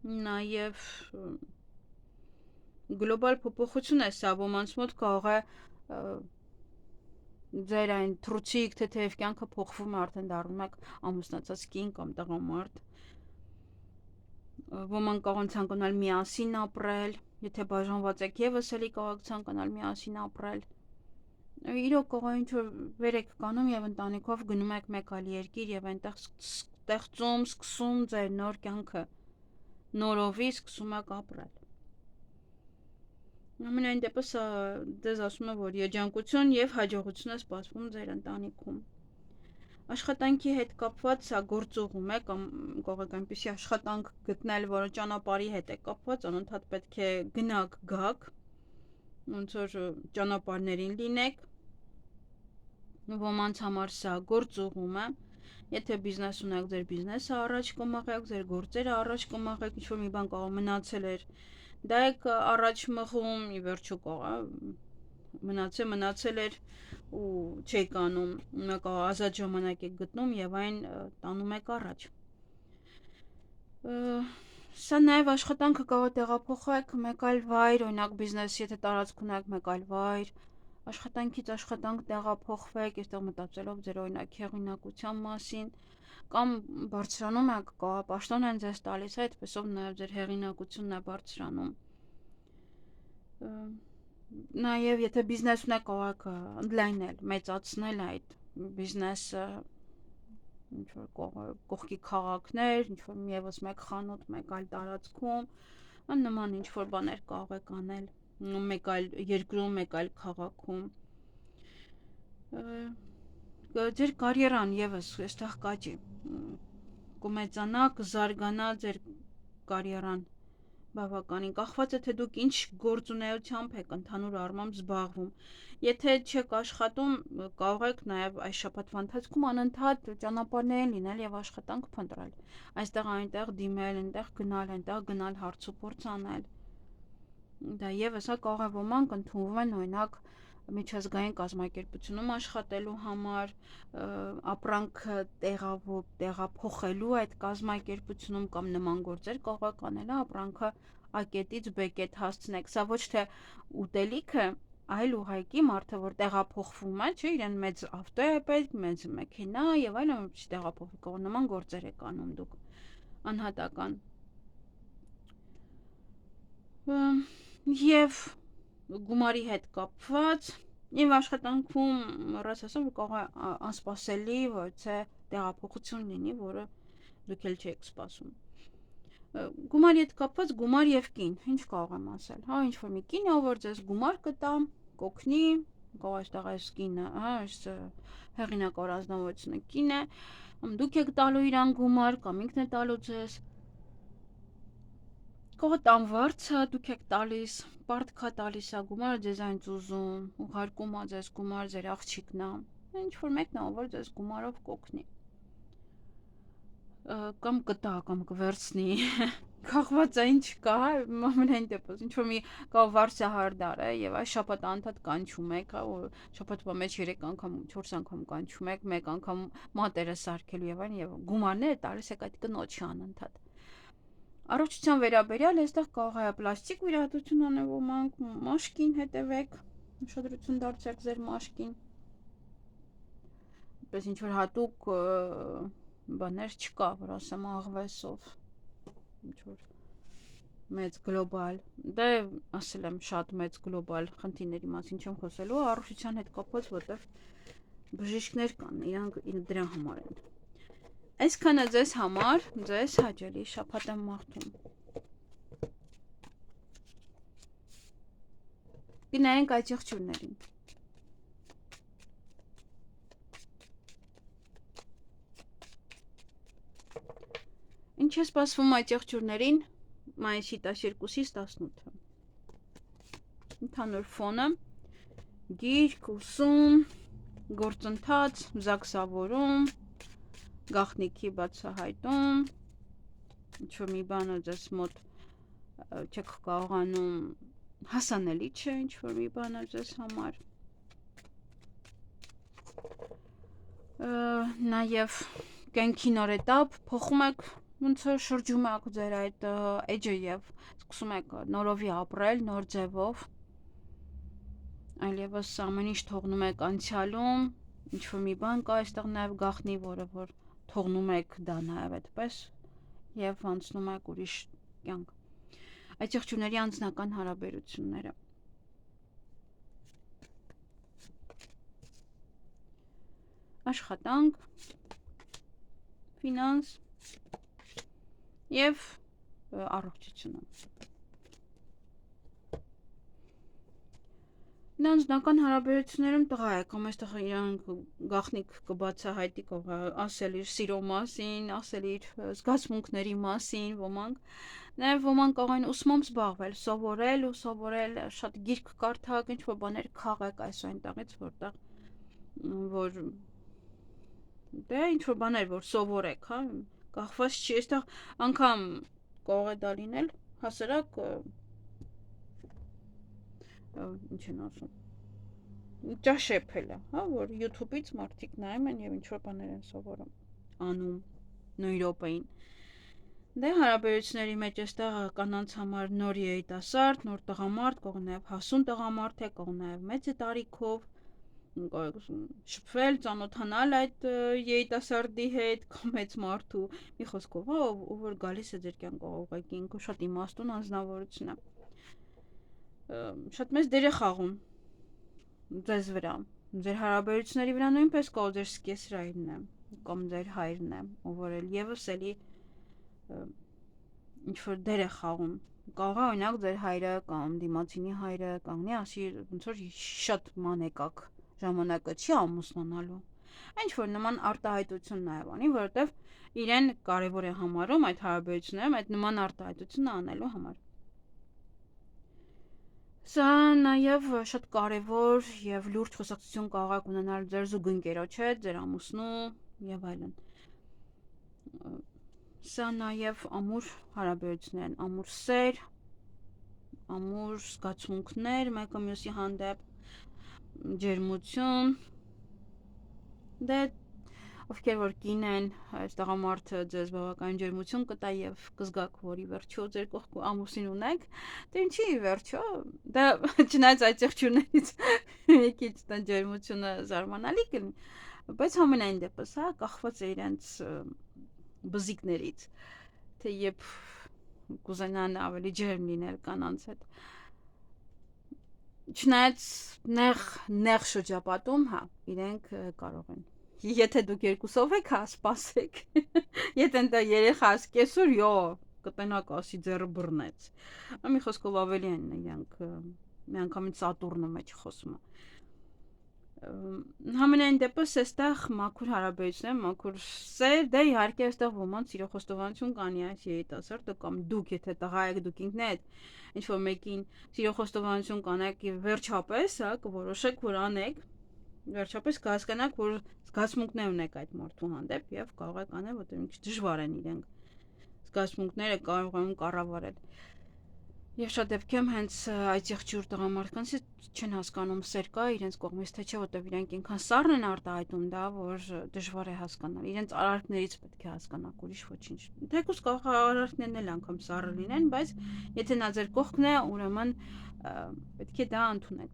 Նաև գլոբալ փոփոխություն է սա, ոմանց մոտ կարող է ձեր այն թռուցիկ թեթև կյանքը փոխվում է, արդեն դառնում եք ամուսնացած կին կամ տղամարդ։ Ոմանք կարող են ցանկանալ միասին ապրել, եթե բաժանված եք եւս էլի կարող եք ցանկանալ միասին ապրել։ Իրոք կարող է ինչ-որ վեր եք կանում եւ ընտանիքով գնում եք մեկ այլ երկիր եւ այնտեղ ստեղծում, սկսում ձեր նոր կյանքը, նորովի սկսում եք ապրել։ Ամենայն դեպս դες ասում եմ, որ երջանկություն եւ հաջողություն է սպասվում ձեր ընտանիքում։ Աշխատանքի հետ կապված սա գործուղում է կամ կարող եք այնպիսի աշխատանք գտնել, որը ճանապարհի հետ է կապված, անընդհատ պետք է գնաք, գաք, ոնց որ ճանապարհներին լինեք։ Ոմանց համար սա գործուղում է։ Եթե բիզնես ունեք, ձեր բիզնեսը առաջ կմղեք, ձեր գործերը առաջ կմղեք, ինչ-որ մի բան կարող մնացել էր, դա եք առաջ մղում, ի վերջո կարող մնացել էր ու չեք անում, կարող ազատ ժամանակ եք գտնում եւ այն տանում եք առաջ։ Սա նաեւ աշխատանքը կարող է տեղափոխեք մեկ այլ վայր, օրինակ բիզնեսի եթե տարածք ունեք մեկ այլ վայր, աշխատանքից աշխատանք տեղափոխվեք, այստեղ մտածելով ձեր օրինակ հեղինակության մասին, կամ բարձրանում եք, կարող պաշտոն են ձեզ տալիս, այդպեսով նաեւ ձեր հեղինակությունն է բարձրանում։ Նաեւ եթե բիզնես ունեք, կարող եք ընդլայնել, մեծացնել այդ բիզնեսը, ինչ-որ կողքի քաղաքներ, ինչ-որ եւս մեկ խանութ, մեկ այլ տարածքում, նման ինչ-որ բաներ կարող եք անել, մեկ այլ երկրում, մեկ այլ քաղաքում։ Ձեր կարիերան եւս այստեղ կաճի, կմեծանա, կզարգանա ձեր կարիերան բավականին, կախված է թե դուք ինչ գործունեությամբ եք ընդհանուր առմամբ զբաղվում։ Եթե չեք աշխատում, կարող եք նաև այս շաբաթվա ընթացքում անընդհատ ճանապարհներին լինել եւ աշխատանք փնտրել։ Այստեղ այնտեղ դիմել, այնտեղ գնալ հարցուփորձ անել։ Դա եւս կարող է ոմանք ընդունվում են օրինակ միջազգային կազմակերպությունում աշխատելու համար, ապրանքը տեղափոխելու այդ կազմակերպությունում կամ նման գործեր կարող եք անել, ապրանքը A կետից B կետ հասցնեք։ Սա ոչ թե ուտելիք է, այլ ուղղակի մարդը, որ տեղափոխվում է, չէ, իրեն մեծ ավտո է պետք, մեծ մեքենա եւ այլն, տեղափոխվի, կարող նման գործեր եք անում դուք անհատական։ Եվ գումարի հետ կապված եւ աշխատանքում ռաս ասեմ, որ կարող է անսպասելի որցե տեղափոխություն լինի, որը դուք էլ չեք սպասում։ Գումարի հետ կապված գումար եւ կին, ինչ կարող եմ ասել։ Հա, ինչ որ մի կին ով որ ձեզ գումար կտա, կօգնի, կարող այստեղ այս կինը, հա, այս հեղինակ առանձնավորությունը կին է, դուք եք տալու իրան գումար կամ ինքն է տալու ձեզ։ Կարող տան վարձը դուք եք տալիս, պարտքա տալիս է գումարը ձեզ այնց ուզում, ուղարկում է ձեզ գումար, ձեր աղջիկն է, ինչ որ մեկն է, որ ձեզ գումարով կօգնի։ Կամ կտա, կամ կվերցնի, կախված է ինչ կա, ամենայն դեպս, ինչ որ մի կարող վարձը հարդար է եւ այս շաբաթ անընդհատ կանչում եք, հա, շաբաթվա մեջ 3 անգամ, 4 անգամ կանչում եք, մեկ անգամ մատերը սարքելու եւ այլն եւ գումարները տալիս եք այդ կնոջի անընդհատ։ Առողջության վերաբերյալ այստեղ կարող է պլաստիկ վիրահատություն անել ոմանք, մաշկին հետևեք, ուշադրություն դարձրեք ձեր մաշկին։ Պես ինչ որ հատուկ բաներ չկա, որ ասեմ աղվեսով, ինչ որ մեծ գլոբալ, դե ասել եմ շատ մեծ գլոբալ խնդիրների մասին չեմ խոսելու, առողջության հետ կապված, որտեղ բժիշկներ կան, իրանք դրա համար են։ Այսքանը ձեզ համար, ձեզ հաճելի շաբաթ եմ մաղթում։ Գնայինք այդ եղջյուրներին։ Ինչ է սպասվում այդ եղջյուրներին մայիսի 12-ից 18-ը։ Ընդհանուր ֆոնը, գիրք, ուսում, գործընթաց, զաքսավորում, գաղտնիքի բացահայտում, ինչ-որ մի բանը ձեզ մոտ չեք կարողանում, հասանելի չէ ինչ-որ մի բանը ձեզ համար։ Նաև կյանքի նոր էտապ, փոխում եք ոնց որ շրջում եք ձեր այդ էջը եւ սկսում եք նորովի ապրել, նոր ձևով, այլևս ամեն ինչ թողնում եք անցյալում, ինչ որ մի բան կա այստեղ նաեւ գախնի, որը որ թողնում եք դա նաեւ այդպես եւ անցնում եք ուրիշ կյանք։ Այդ եղջյուրների անձնական հարաբերությունները։ Աշխատանք, ֆինանս եւ առողջությունը։ Անձնական հարաբերություններում տղա եք, կամ այստեղ իրանք գախնիկ կբացահայտի կող ասել իր սիրո մասին, ասել իր զգացմունքների մասին, ոմանք, նաեւ ոմանք կարող են ուսմամբ զբաղվել, սովորել, շատ գիրք կարդալ, ինչ որ բաներ քաղեք այս այնտեղից, որտեղ որ դե ինչ որ բաներ որ սովորեք, հա, կախված չի, այստեղ անգամ կարող է դա լինել հասարակ ինչ են ասում ճաշեփելը, հա, որ YouTube-ից մարդիկ նայում են եւ ինչ որ բաներ են սովորում, անում նույն րոպեին։ Դե հարաբերությունների մեջ այստեղ կանանց համար նոր երիտասարդ, նոր տղամարդ, կողմ նաեւ հասուն տղամարդ է, կողմ նաեւ մեծ տարիքով, շփվել, ծանոթանալ այդ երիտասարդի հետ, կամ մեծ մարդու, մի խոսքով, հա, ով որ գալիս է ձեր կյանք ուղղակի ինքը շատ իմաստուն անձնավորություն է։ Շատ մեծ դեր է խաղում ձեզ վրա, ձեր հարաբերությունների վրա նույնպես կա ձեր սկեսրայրն է, կամ ձեր հայրն է, ով որ էլ եւս էլի ինչ որ դեր է խաղում։ Կարող է օրինակ ձեր հայրը կամ դիմացինի հայրը կանգնի ասի ոնց որ շատ մանեկակ ժամանակը չի ամուսնանալու։ Ինչ որ նման արտահայտություն նաեւ անի, որովհետեւ իրեն կարեւոր է համարում այդ հարաբերություններում այդ նման արտահայտությունը անելու համար։ Սա նաեւ շատ կարեւոր եւ լուրջ խոսակցություն կարող եք ունենալ ձեր զուգընկերոջ հետ, ձեր ամուսնու եւ այլն։ Սա նաեւ ամուր հարաբերություններ են, ամուր սեր, ամուր զգացմունքներ մեկը մյուսի հանդեպ, ջերմություն։ Դե ովքեր որ կին են, այս տղամարդը ձեզ բավական ջերմություն կտա եւ կզգաք, որ ի վերջո ձեր կողք ամուսին ունեք, դե ինչի ի վերջո, դա չնայած այդ եղջյուրներից մի քիչ դա ջերմությունը զարմանալի կլինի, բայց համենայն դեպս, հա, կախված է իրենց բզիկներից, թե երբ կուզենան ավելի ջերմ լինել կանանց հետ։ Չնայած նեղ շրջապատում, հա, իրենք կարող են։ Եթե դուք երկուսով եք, հա, սպասեք։ Եթե դա երեխաս կեսօր, յո, կտենակ ասի ձեռը բռնեց։ Մի խոսքով ավելի են իրանք միանգամից Սատուրնը մեջ խոսում։ Համենայն դեպս այստեղ մաքուր հարաբերություն, մաքուր սեր, դե իհարկե այստեղ ոմանց սիրո խոստովանություն կանի այս երիտասարդը կամ դուք, եթե տղա եք, դուք ինքներդ ինչ որ մեկին սիրո խոստովանություն կանեք եւ վերջապես, հա, կորոշեք, որ անեք, վերջապես կհասկանաք, որ զգացմունքներ ունեք այդ մարդու հանդեպ եւ կարող եք անել, որտեղ մի քիչ դժվար են իրենք զգացմունքները կարող են կառավարել։ Եվ շատ դեպքերում հենց այդ եղջյուր տղամարդկանց չեն հասկանում սեր կա իրենց կողմից, թե չէ, որտեղ իրենք ինքան սառն են արտահայտում դա, որ դժվար է հասկանալ։ Իրենց արարքներից պետք է հասկանաք, ուրիշ ոչինչ։ Թեկուզ կարող է արարքներն էլ անգամ սառը լինեն, բայց եթե նա ձեր կողքն է, ուրեմն պետք է դա ընդունեք,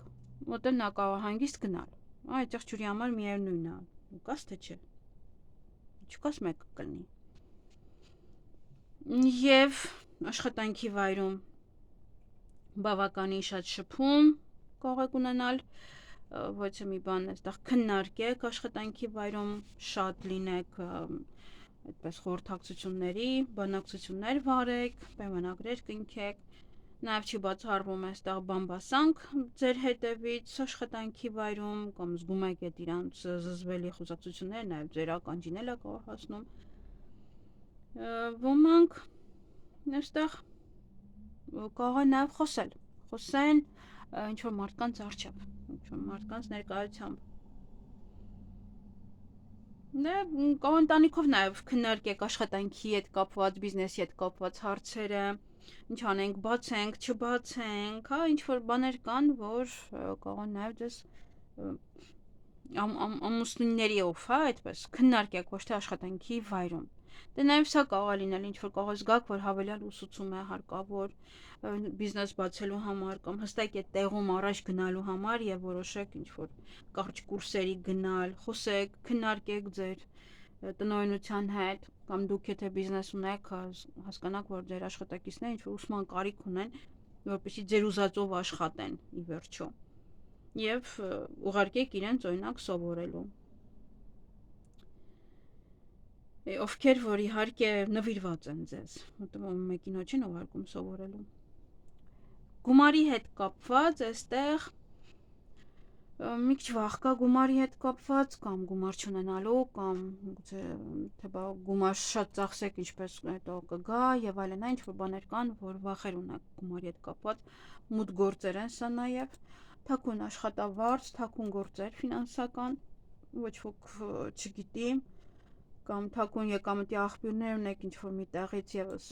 որտեղ նա կարող է հանգիստ գնալ։ Այդ եղջյուրի համար միևնույնն է, ուկաս թե չէ։ Չկաս մեկը կլինի։ Եվ աշխատանքի վայրում բավականին շատ շփում կարող եք ունենալ, ոչ մի բան այստեղ քննարկեք աշխատանքի վայրում, շատ լինեք այդպես խորհրդակցությունների, բանակցություններ վարեք, պայմանագրեր կնքեք, նաև չի բացառվում այստեղ բամբասանք ձեր հետևից աշխատանքի վայրում, կամ զգում եք այդ իրանց զզվելի խոսակցությունները, նաև ձեր ականջին էլ է կարող հասնում։ Ոմանք այստեղ կարող են նաև խոսեն ինչ որ մարդկանց առջև, ինչ որ մարդկանց ներկայությամբ։ Դե կարող ընտանիքով նաև քննարկեք աշխատանքի հետ կապված, բիզնեսի հետ կապված հարցերը, ինչ անենք, բացենք, չբացենք, հա, ինչ որ բաներ կան, որ կարող են նաև դες ամուսնուներիով, հա, այդպես քննարկեք ոչ թե աշխատանքի վայրում։ Դե նաև սա կարող է լինել ինչ-որ կարող է զգաք, որ հավելյալ ուսուցում է հարկավոր բիզնես բացելու համար կամ հստակ այդ տեղում առաջ գնալու համար եւ որոշեք ինչ-որ կարճ կուրսերի գնալ, խոսեք, քննարկեք ձեր տնօրինության հետ կամ դուք եթե բիզնես ունեք, հասկանաք, որ ձեր աշխատակիցները ինչ-որ ուսման կարիք ունեն, որպեսզի ձեր ուզածով աշխատեն ի վերջո։ Եվ ուղարկեք իրենց օրինակ սովորելու։ Ովքեր որ իհարկե նվիրված են ձեզ, որտեղ մեկին ոչ են ուղարկում սովորելու։ Գումարի հետ կապված այստեղ մի քիչ վախ կա գումարի հետ կապված կամ գումար չունենալու կամ թե բա գումար շատ ծախսեք ինչպես հետո կգա եւ այլն, ինչ որ բաներ կան, որ վախեր ունեք գումարի հետ կապված, մուտ գործեր են սա նաեւ, թաքուն աշխատավարձ, թաքուն գործեր ֆինանսական, ոչ ոք չգիտի կամ թաքուն եկամտի աղբյուրներ ունեք ինչ-որ մի տեղից եւս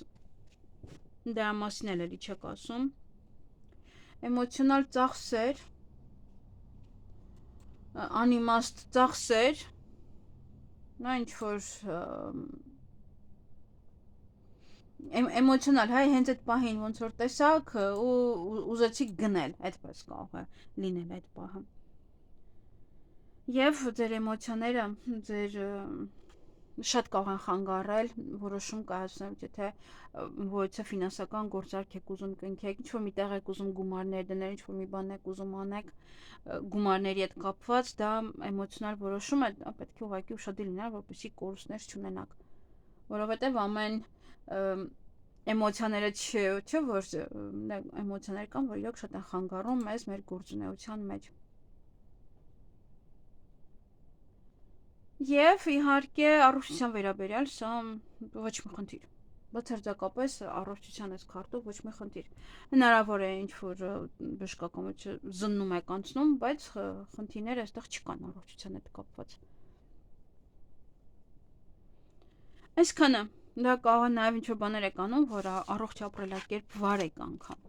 դրա մասին էլ էլի չեք ասում։ Էմոցիոնալ ծախսեր, անիմաստ ծախսեր, նա ինչ-որ էմոցիոնալ, հայ հենց այդ պահին ոնց որ տեսաք ու ուզեցիք գնել, այդպես կարող է լինել այդ պահը։ Եվ ձեր էմոցիաները, ձեր շատ կարող են խանգարել որոշում կայացնել, եթե որևէ ֆինանսական գործարք եք ուզում կնքեք, ինչ-որ մի տեղ եք ուզում գումարներ դնել, ինչ-որ մի բան եք ուզում անեք, գումարների հետ կապված, դա էմոցիոնալ որոշում է, պետք է ուղղակի ուշադիր լինել, որպեսզի կորուստներ չունենաք, որովհետև ամեն էմոցիաները չէ, որ էմոցիաներ կան, որ իրոք շատ են խանգարում մեզ մեր գործունեության մեջ։ Եվ իհարկե առողջության վերաբերյալ սա ոչ մի խնդիր։ Բացարձակապես առողջության այս քարտով ոչ մի խնդիր։ Հնարավոր է ինչ-որ բժշկականությունը զննում եք անցնում, բայց խնդիրներ այստեղ չկան առողջության հետ կապված։ Այսքանը դա կարող է նաև ինչ-որ բաներ եք անում, որ առողջ ապրելակերպ վարեք անգամ։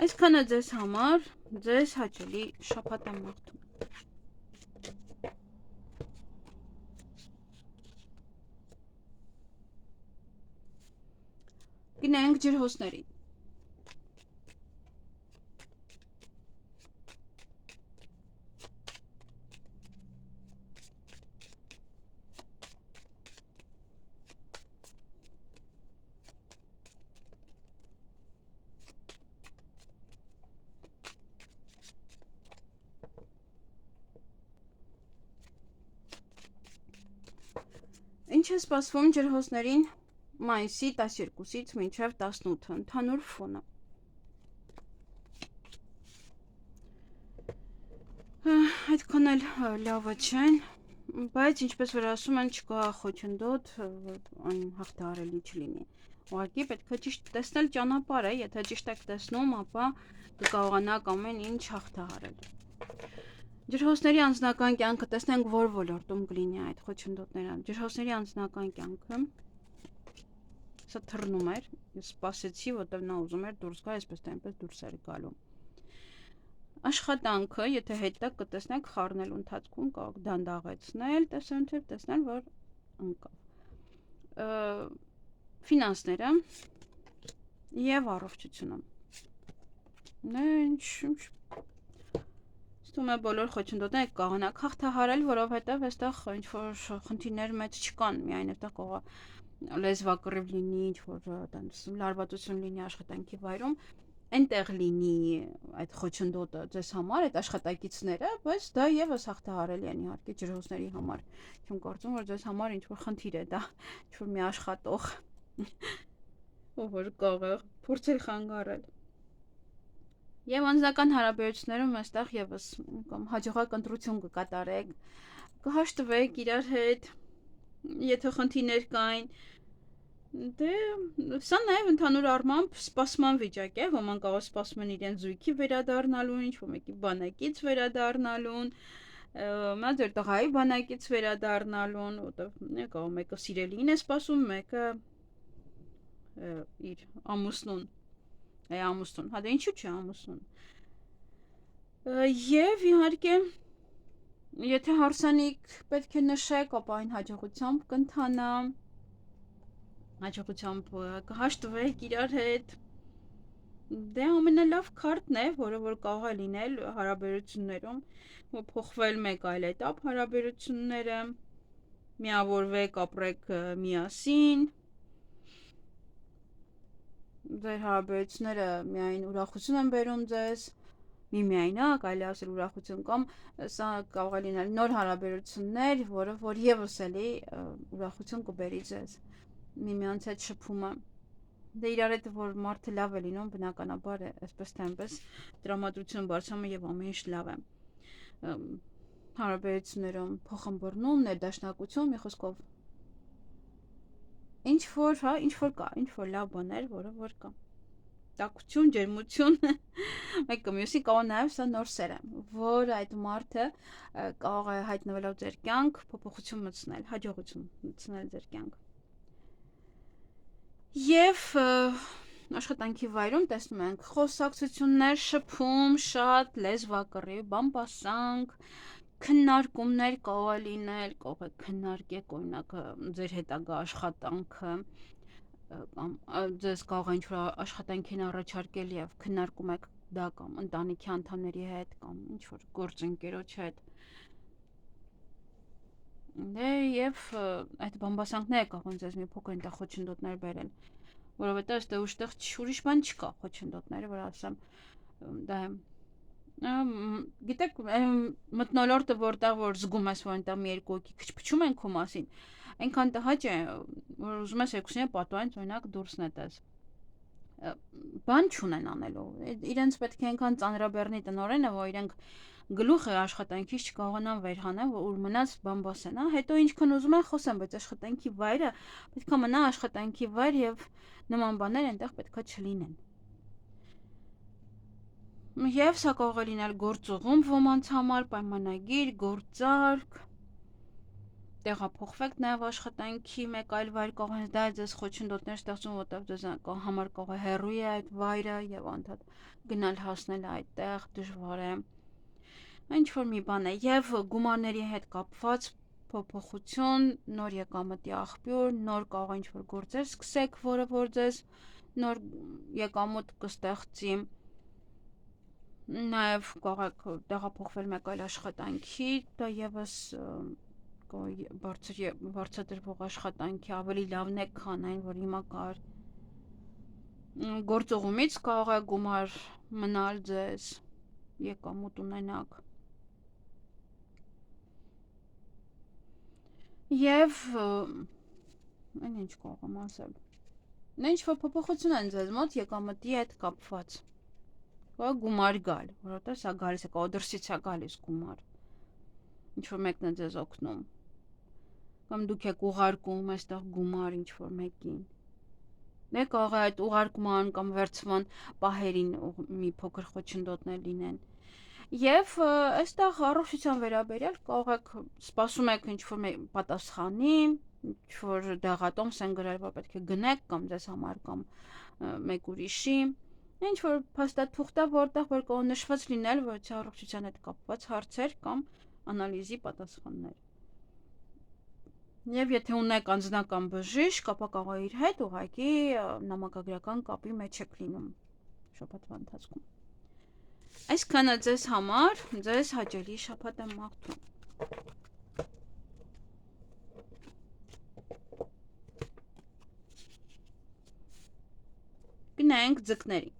Այսքանը ձեզ համար, ձեզ հաճելի շաբաթ եմ մաղթում։ Գնանք ջրհոսներին։ Ինչ է սպասվում ջրհոսներին մայիսի 12-ից մինչև 18 ընդհանուր ֆոնը։ Այդքան էլ լավը չեն, բայց ինչպես որ ասում են, չկա խոչընդոտ, այն հաղթահարելի չլինի։ Ուղղակի պետք է ճիշտ տեսնել ճանապարհը, եթե ճիշտ եք տեսնում, ապա կկարողանաք ամեն ինչ հաղթահարել։ Ջրհոսների անձնական կյանքը տեսնենք որ ոլորտում կլինի այդ խոչընդոտները։ Ջրհոսների անձնական կյանքը սա թռնում էր, ես սպասեցի, որտեղ նա ուզում էր դուրս գա, այսպես թե այնպես դուրս էր գալու։ Աշխատանքը, եթե հետը կտեսնեք խառնելու ընթացքում կարող դանդաղեցնել, տեսնել, որ ընկավ։ Ֆինանսները եւ առողջությունը։ Ստում է բոլոր խոչընդոտները կարողանաք հաղթահարել, որովհետև այստեղ ինչ-որ խնդիրներ մեծ չկան, միայն այստեղ կարող է լեզվակռիվ լինի, ինչ-որ լարվածություն լինի աշխատանքի վայրում, այնտեղ լինի այդ խոչընդոտը ձեզ համար, այդ աշխատակիցները, բայց դա եւս հաղթահարելի են իհարկե ջրհոսների համար։ Չեմ կարծում, որ ձեզ համար ինչ-որ խնդիր է դա, ինչ-որ մի աշխատող, ով որ կարող է փորձել խանգարել։ Եվ անձնական հարաբերություններում այստեղ եւս կամ հաջողակ ընտրություն կկատարեք, կհաշտվեք իրար հետ, եթե խնդիրներ կային, դե սա նաեւ ընդհանուր առմամբ սպասման վիճակ է, ոմանք կարող սպասում են իրեն զույգի վերադառնալուն, ինչ-որ մեկի բանակից վերադառնալուն, նա ձեր տղայի բանակից վերադառնալուն, որտեղ կարող մեկը սիրելին է սպասում, մեկը իր ամուսնուն, ամուսնուն, հա դե ինչու՞ չէ ամուսնուն։ Եվ իհարկե, եթե հարսանիք պետք է նշեք, ապա այն հաջողությամբ կընթանա, հաջողությամբ կհաշտվեք իրար հետ։ Դե ամենալավ քարտն է, որը որ կարող է լինել հարաբերություններում, փոխվել մեկ այլ էտապ հարաբերությունները, միավորվեք, ապրեք միասին, ձեր հարաբերությունները միայն ուրախություն են բերում ձեզ, միայնակ, այլ ասել ուրախություն կամ սա կարող է լինել նոր հարաբերություններ, որը որ եւս էլի ուրախություն կբերի ձեզ, միմյանց հետ շփումը։ Դե իրար հետ որ մարդը լավ է լինում, բնականաբար է, այսպես թե այնպես տրամադրություն բարձրանում եւ ամեն ինչ լավ է։ Հարաբերություններում փոխըմբռնում, ներդաշնակություն, մի խոսքով ինչ որ կա, ինչ որ լավ բաներ, որը որ կա։ Տակություն, ջերմություն, մեկը մյուսի կարող նաեւ սա նոր սեր է, որ այդ մարդը կարող է հայտնվելով ձեր կյանք, փոփոխություն մտցնել, հաջողություն մտցնել ձեր կյանք։ Եվ աշխատանքի վայրում տեսնում ենք խոսակցություններ, շփում, շատ լեզվակռիվ, բամբասանք, քննարկումներ կարող է լինել, կարող է քննարկեք օրինակ ձեր հետագա աշխատանքը, կամ ձեզ կարող է ինչ-որ աշխատանք են առաջարկել եւ քննարկում եք դա կամ ընտանիքի անդամների հետ կամ ինչ-որ գործընկերոջ հետ։ Դե եւ այդ բամբասանքները կարող են ձեզ մի փոքր այնտեղ խոչընդոտներ բերել, որովհետեւ այստեղ ուշտեղ ուրիշ բան չկա խոչընդոտները, որ ասեմ դա գիտեք մթնոլորտը որտեղ որ զգում ես որ այնտեղ մի երկու հոգի քչփչում են քո մասին, այնքան տհաճ է որ ուզում ես երկուսին պատվայից օրինակ դուրս նետես, բան չունեն անելու, իրենց պետք է այնքան ծանրաբեռնի տնօրենը, որ իրենք գլուխը աշխատանքից չկարողանան վեր հանել, որ մնաց բամբասեն, հետո ինչքան ուզում են խոսեն, բայց աշխատանքի վայրը պետքա մնա աշխատանքի վայր եւ նման բաներ այնտեղ պետքա չլինեն։ Եվ սա կարող է լինել գործուղում ոմանց համար, պայմանագիր, գործարք, տեղափոխվեք նաեւ աշխատանքի մեկ այլ վայր, կարող է դա ձեզ խոչընդոտներ ստեղծում, որտեղ ձեզ համար կարող է հեռու է այդ վայրը եւ անդադ գնալ հասնել այդտեղ դժվար է։ Ինչ որ մի բան է եւ գումարների հետ կապված փոփոխություն, նոր եկամտի աղբյուր, նոր կարող է ինչ-որ գործեր սկսեք, որը որ ձեզ նոր եկամուտ կստեղծի, նաեւ կարող եք տեղափոխվել մեկ այլ աշխատանքի, դա եւս բարձրադրվող աշխատանքի ավելի լավն է, քան այն, որ հիմա կար։ Գործողումից կարող է գումար մնալ ձեզ, եկամուտ ունենաք։ Եվ այն ինչ կարող եմ ասել, ինչ որ փոփոխություն են ձեզ մոտ եկամտի հետ կապված, կարող գումար գալ, որովհետև սա գալիս է, կարող դրսից է գալիս գումար, ինչ որ մեկն է ձեզ օգնում, կամ դուք եք ուղարկում այստեղ գումար ինչ որ մեկին, դե կարող է այդ ուղարկման կամ վերցման պահերին մի փոքր խոչընդոտներ լինեն։ Եվ այստեղ առողջության վերաբերյալ կարող եք սպասում եք ինչ-որ պատասխանի, ինչ-որ դեղատոմս են գրել, որ պետք է գնեք կամ ձեզ համար կամ մեկ ուրիշի, ինչ-որ փաստաթուղթ, որտեղ որ կարող նշված լինել, որ առողջության հետ կապված հարցեր կամ անալիզի պատասխաններ։ Եվ եթե ունեք անձնական բժիշկ, ապա կարող է իր հետ ուղղակի նամակագրական կապի մեջ եք լինում շաբաթվա ընթացքում։ Այսքանը ձեզ համար, ձեզ հաճելի շաբաթ եմ մաղթում։ Գնանք ձկներին։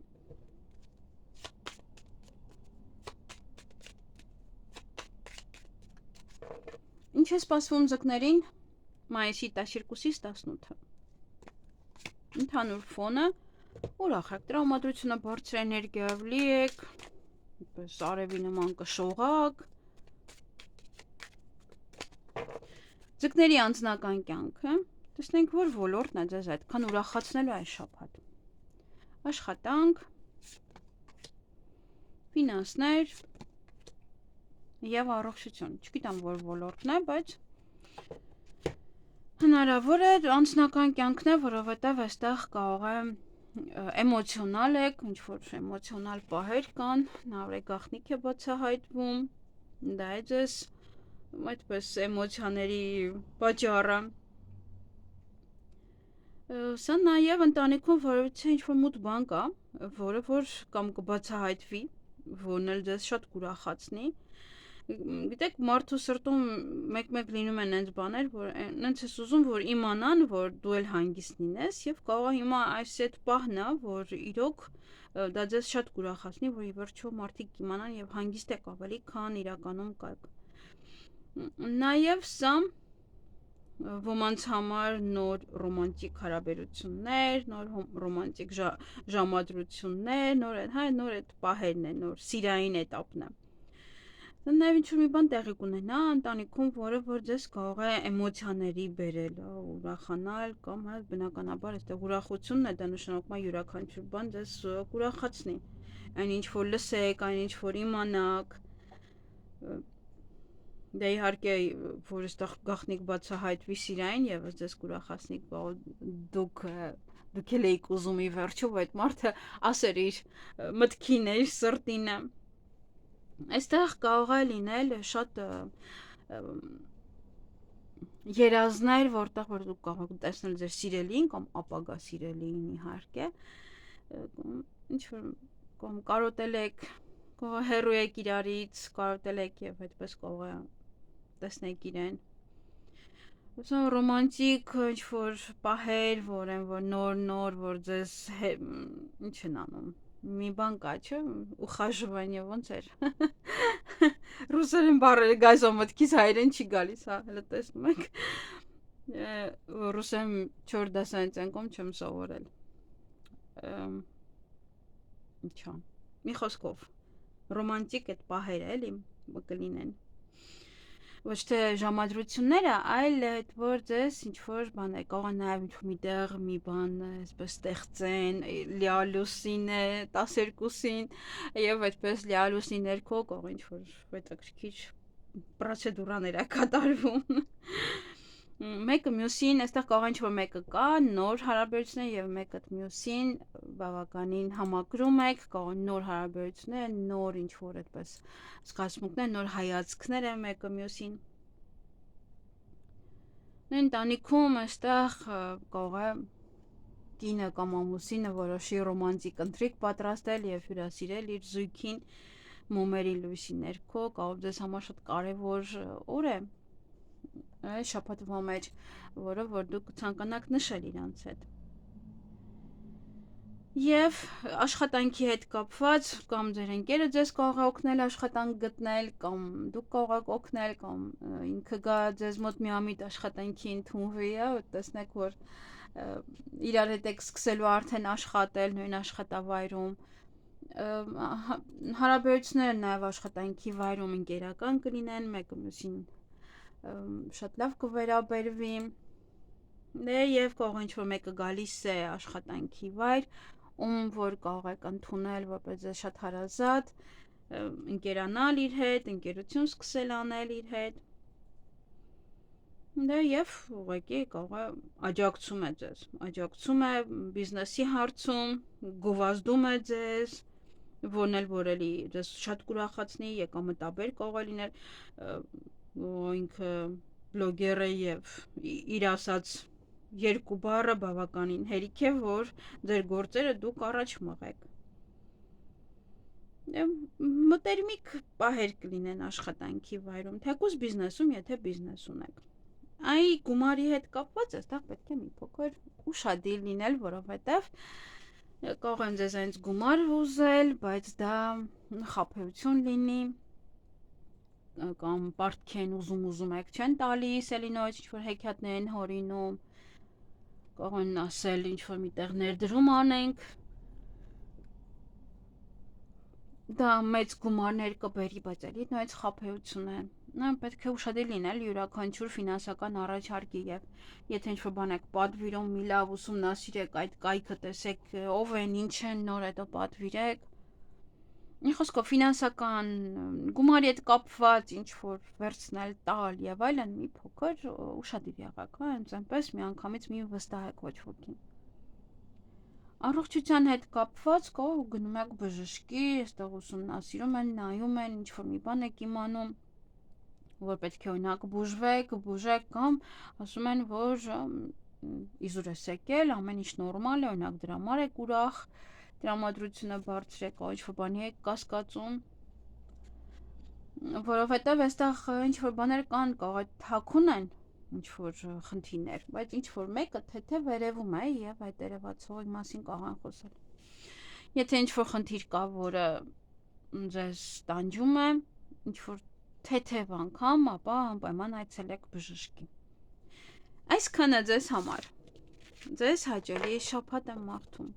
Ինչ է սպասվում ձկներին մայիսի 12-ից 18-ը։ Ընդհանուր ֆոնը ուրախ եք, տրամադրությունը բարձր էներգիայով լի եք, արևի նման կշողակ։ Ձկների անձնական կյանքը, տեսնենք որ ոլորտն է ձեզ այդքան ուրախացնելու այս շաբաթ։ Աշխատանք, ֆինանսներ եւ առողջություն։ Չգիտեմ որ ոլորտն է, բայց հնարավոր է անձնական կյանքն է, որովհետեւ այստեղ կարող է էմոցիոնալ եք, ինչ որ էմոցիոնալ պահեր կան, նավրե գաղտնիք է բացահայտվում, դա է ձեզ այդպես էմոցիաների պատճառը։ Սա նաև ընտանիքում որևիցե ինչ-որ մութ բան կա, որը որ կամ կբացահայտվի, որն էլ ձեզ շատ կուրախացնի։ Գիտեք, մարդու սրտում մեկ-մեկ լինում են այնց բաներ, որ այնց ես ուզում, որ իմանան, որ դու էլ հանգիստ լինես, եւ կարող է հիմա այս այդ պահն է, որ իրոք դա ձեզ շատ կուրախացնի, որ ի վերջո մարդիկ իմանան եւ հանգիստ եք ավելի, քան իրականում կաք։ Նաև սա ոմանց համար նոր ռոմանտիկ հարաբերություններ, նոր ռոմանտիկ ժամադրություններ, նոր այդ պահերն է, նոր սիրային էտապն է։ Դա նաև ինչ-որ մի բան տեղի կունենա ընտանիքում, որը որ ձեզ կարող է էմոցիաների բերել, ուրախանալ կամ բնականաբար այստեղ ուրախությունն է, դա նշանակում է յուրաքանչյուր բան ձեզ կուրախացնի։ Այն ինչ որ լսեք, այն ինչ որ իմանաք, Դե իհարկե, որ այստեղ գաղտնիք բացահայտվի սիրային եւս ձեզ կուրախացնի, դուք էլ էիք ուզում ի վերջո, որ այդ մարդը ասեր իր մտքին է, իր սրտին է։ Այստեղ կարող է լինել շատ երազներ, որտեղ որ դուք կարող եք տեսնել ձեր սիրելին կամ ապագա սիրելին իհարկե, ինչ որ կամ կարոտել եք, կարող հեռու եք իրարից, կարոտել եք եւ այդպես կարող է տեսնեք իրեն։ Ուսում ռոմանտիկ ինչ-որ պահեր, որ են, որ նոր, որ ձեզ ինչ են անում։ Մի բան կա, չէ՞, ուխաժվանիը ոնց էր։ Ռուսերեն բառերը գայսո մտքից հայերեն չի գալիս, հա, հələ տեսնում եք։ Ռուսերեն 4 դասային ցանկում չեմ սովորել։ Ինչա։ Մի խոսքով ռոմանտիկ այդ պահերը էլի կլինեն։ Ոչ թե ժամադրությունները, այլ այդ որ ձեզ ինչ-որ բան է, կարող է նաև ինչ-որ միտեղ մի բան այսպես ստեղծեն, լիալուսին է 12-ին եւ այդպես լիալուսի ներքո կարող ինչ-որ հետաքրքիր պրոցեդուրաներ է կատարվում։ Մեկը մյուսին, այստեղ կարող ինչ-որ մեկը կա, նոր հարաբերություններ եւ մեկը մյուսին բավականին համակրում եք, կարող նոր հարաբերություններ, նոր ինչ-որ այդպես զգացմունքներ, նոր հայացքներ են մեկը մյուսին։ Ընտանիքում այստեղ կարող է կինը կամ ամուսինը որոշի ռոմանտիկ ընթրիք պատրաստել եւ հյուրասիրել իր զույգին մոմերի լույսի ներքո, կարող ձեզ համար շատ կարեւոր օր է այս շաբաթվա մեջ, որը որ դուք ցանկանաք նշել իրանց հետ։ Եվ աշխատանքի հետ կապված կամ ձեր ընկերը ձեզ կարող է օգնել աշխատանք գտնել կամ դուք կարող եք օգնել կամ ինքը գա ձեզ մոտ միամիտ աշխատանքի ընդունվի, տեսնեք որ իրար հետ եք սկսելու արդեն աշխատել նույն աշխատավայրում հարաբերությունները նաև աշխատանքի վայրում ընկերական կլինեն, մեկը մյուսին շատ լավ կվերաբերվի եւ կարող ինչ-որ մեկը գալիս է աշխատանքի վայր, որ կարող եք ընդունել որպես ձեզ շատ հարազատ, ընկերանալ իր հետ, ընկերություն սկսել անել իր հետ։ Դա եւ ուղղակի կարող է աջակցում է ձեզ, աջակցում է բիզնեսի հարցում, գովազդում է ձեզ, որն էլ որ էլի ձեզ շատ կուրախացնի, եկամտաբեր կարող է լինել, ինքը բլոգեր է եւ իր ասած երկու բառը բավականին հերիք է, որ ձեր գործերը դուք առաջ մղեք։ Մտերմիկ պահեր կլինեն աշխատանքի վայրում, թեկուզ բիզնեսում, եթե բիզնես ունեք։ Այ գումարի հետ կապված այստեղ պետք է մի փոքր ուշադիր լինել, որովհետեւ կարող են ձեզ այնց գումար ուզել, բայց դա խաբեություն լինի կամ պարտքեն ուզում եք չեն տալիս, էլի նույնիսկ ինչ-որ հեքիաթներ են հորինում, կարող են ասել ինչ-որ միտեղ ներդրում անենք, դա մեծ գումարներ կբերի, բայց էլի նույնիսկ խաբեություն է, պետք է ուշադիր լինել յուրաքանչյուր ֆինանսական առաջարկի եւ եթե ինչ-որ բան եք պատվիրում, մի լավ ուսումնասիրեք այդ կայքը, տեսեք ով են, ինչ են, նոր հետո պատվիրեք։ Մի խոսքով ֆինանսական գումարի հետ կապված ինչ-որ վերցնել, տալ եւ այլն մի փոքր ուշադիր եղեք, հենց այնպես միանգամից մի վստահեք ոչ ոքին։ Առողջության հետ կապված կարող գնում եք բժշկի, այստեղ ուսումնասիրում են, նայում են, ինչ-որ մի բան եք իմանում, որ պետք է օրինակ բուժեք կամ ասում են, որ իզուր ես եկել, ամեն ինչ նորմալ է, օրինակ դրա համար եք ուրախ, տրամադրությունը բարձր է, կա ինչ-որ բանի եք կասկածում, որովհետև այստեղ ինչ-որ բաներ կան, կարող է թաքուն են, ինչ-որ խնդիրներ, բայց ինչ-որ մեկը թե վերևում է և այդ երևացողի մասին կարող են խոսել։ Եթե ինչ-որ խնդիր կա, որը ձեզ տանջում է, ինչ-որ թեթև անգամ, ապա անպայման այցելեք բժշկի։ Այսքանը ձեզ համար։ Ձեզ հաճելի շաբաթ եմ մաղթում։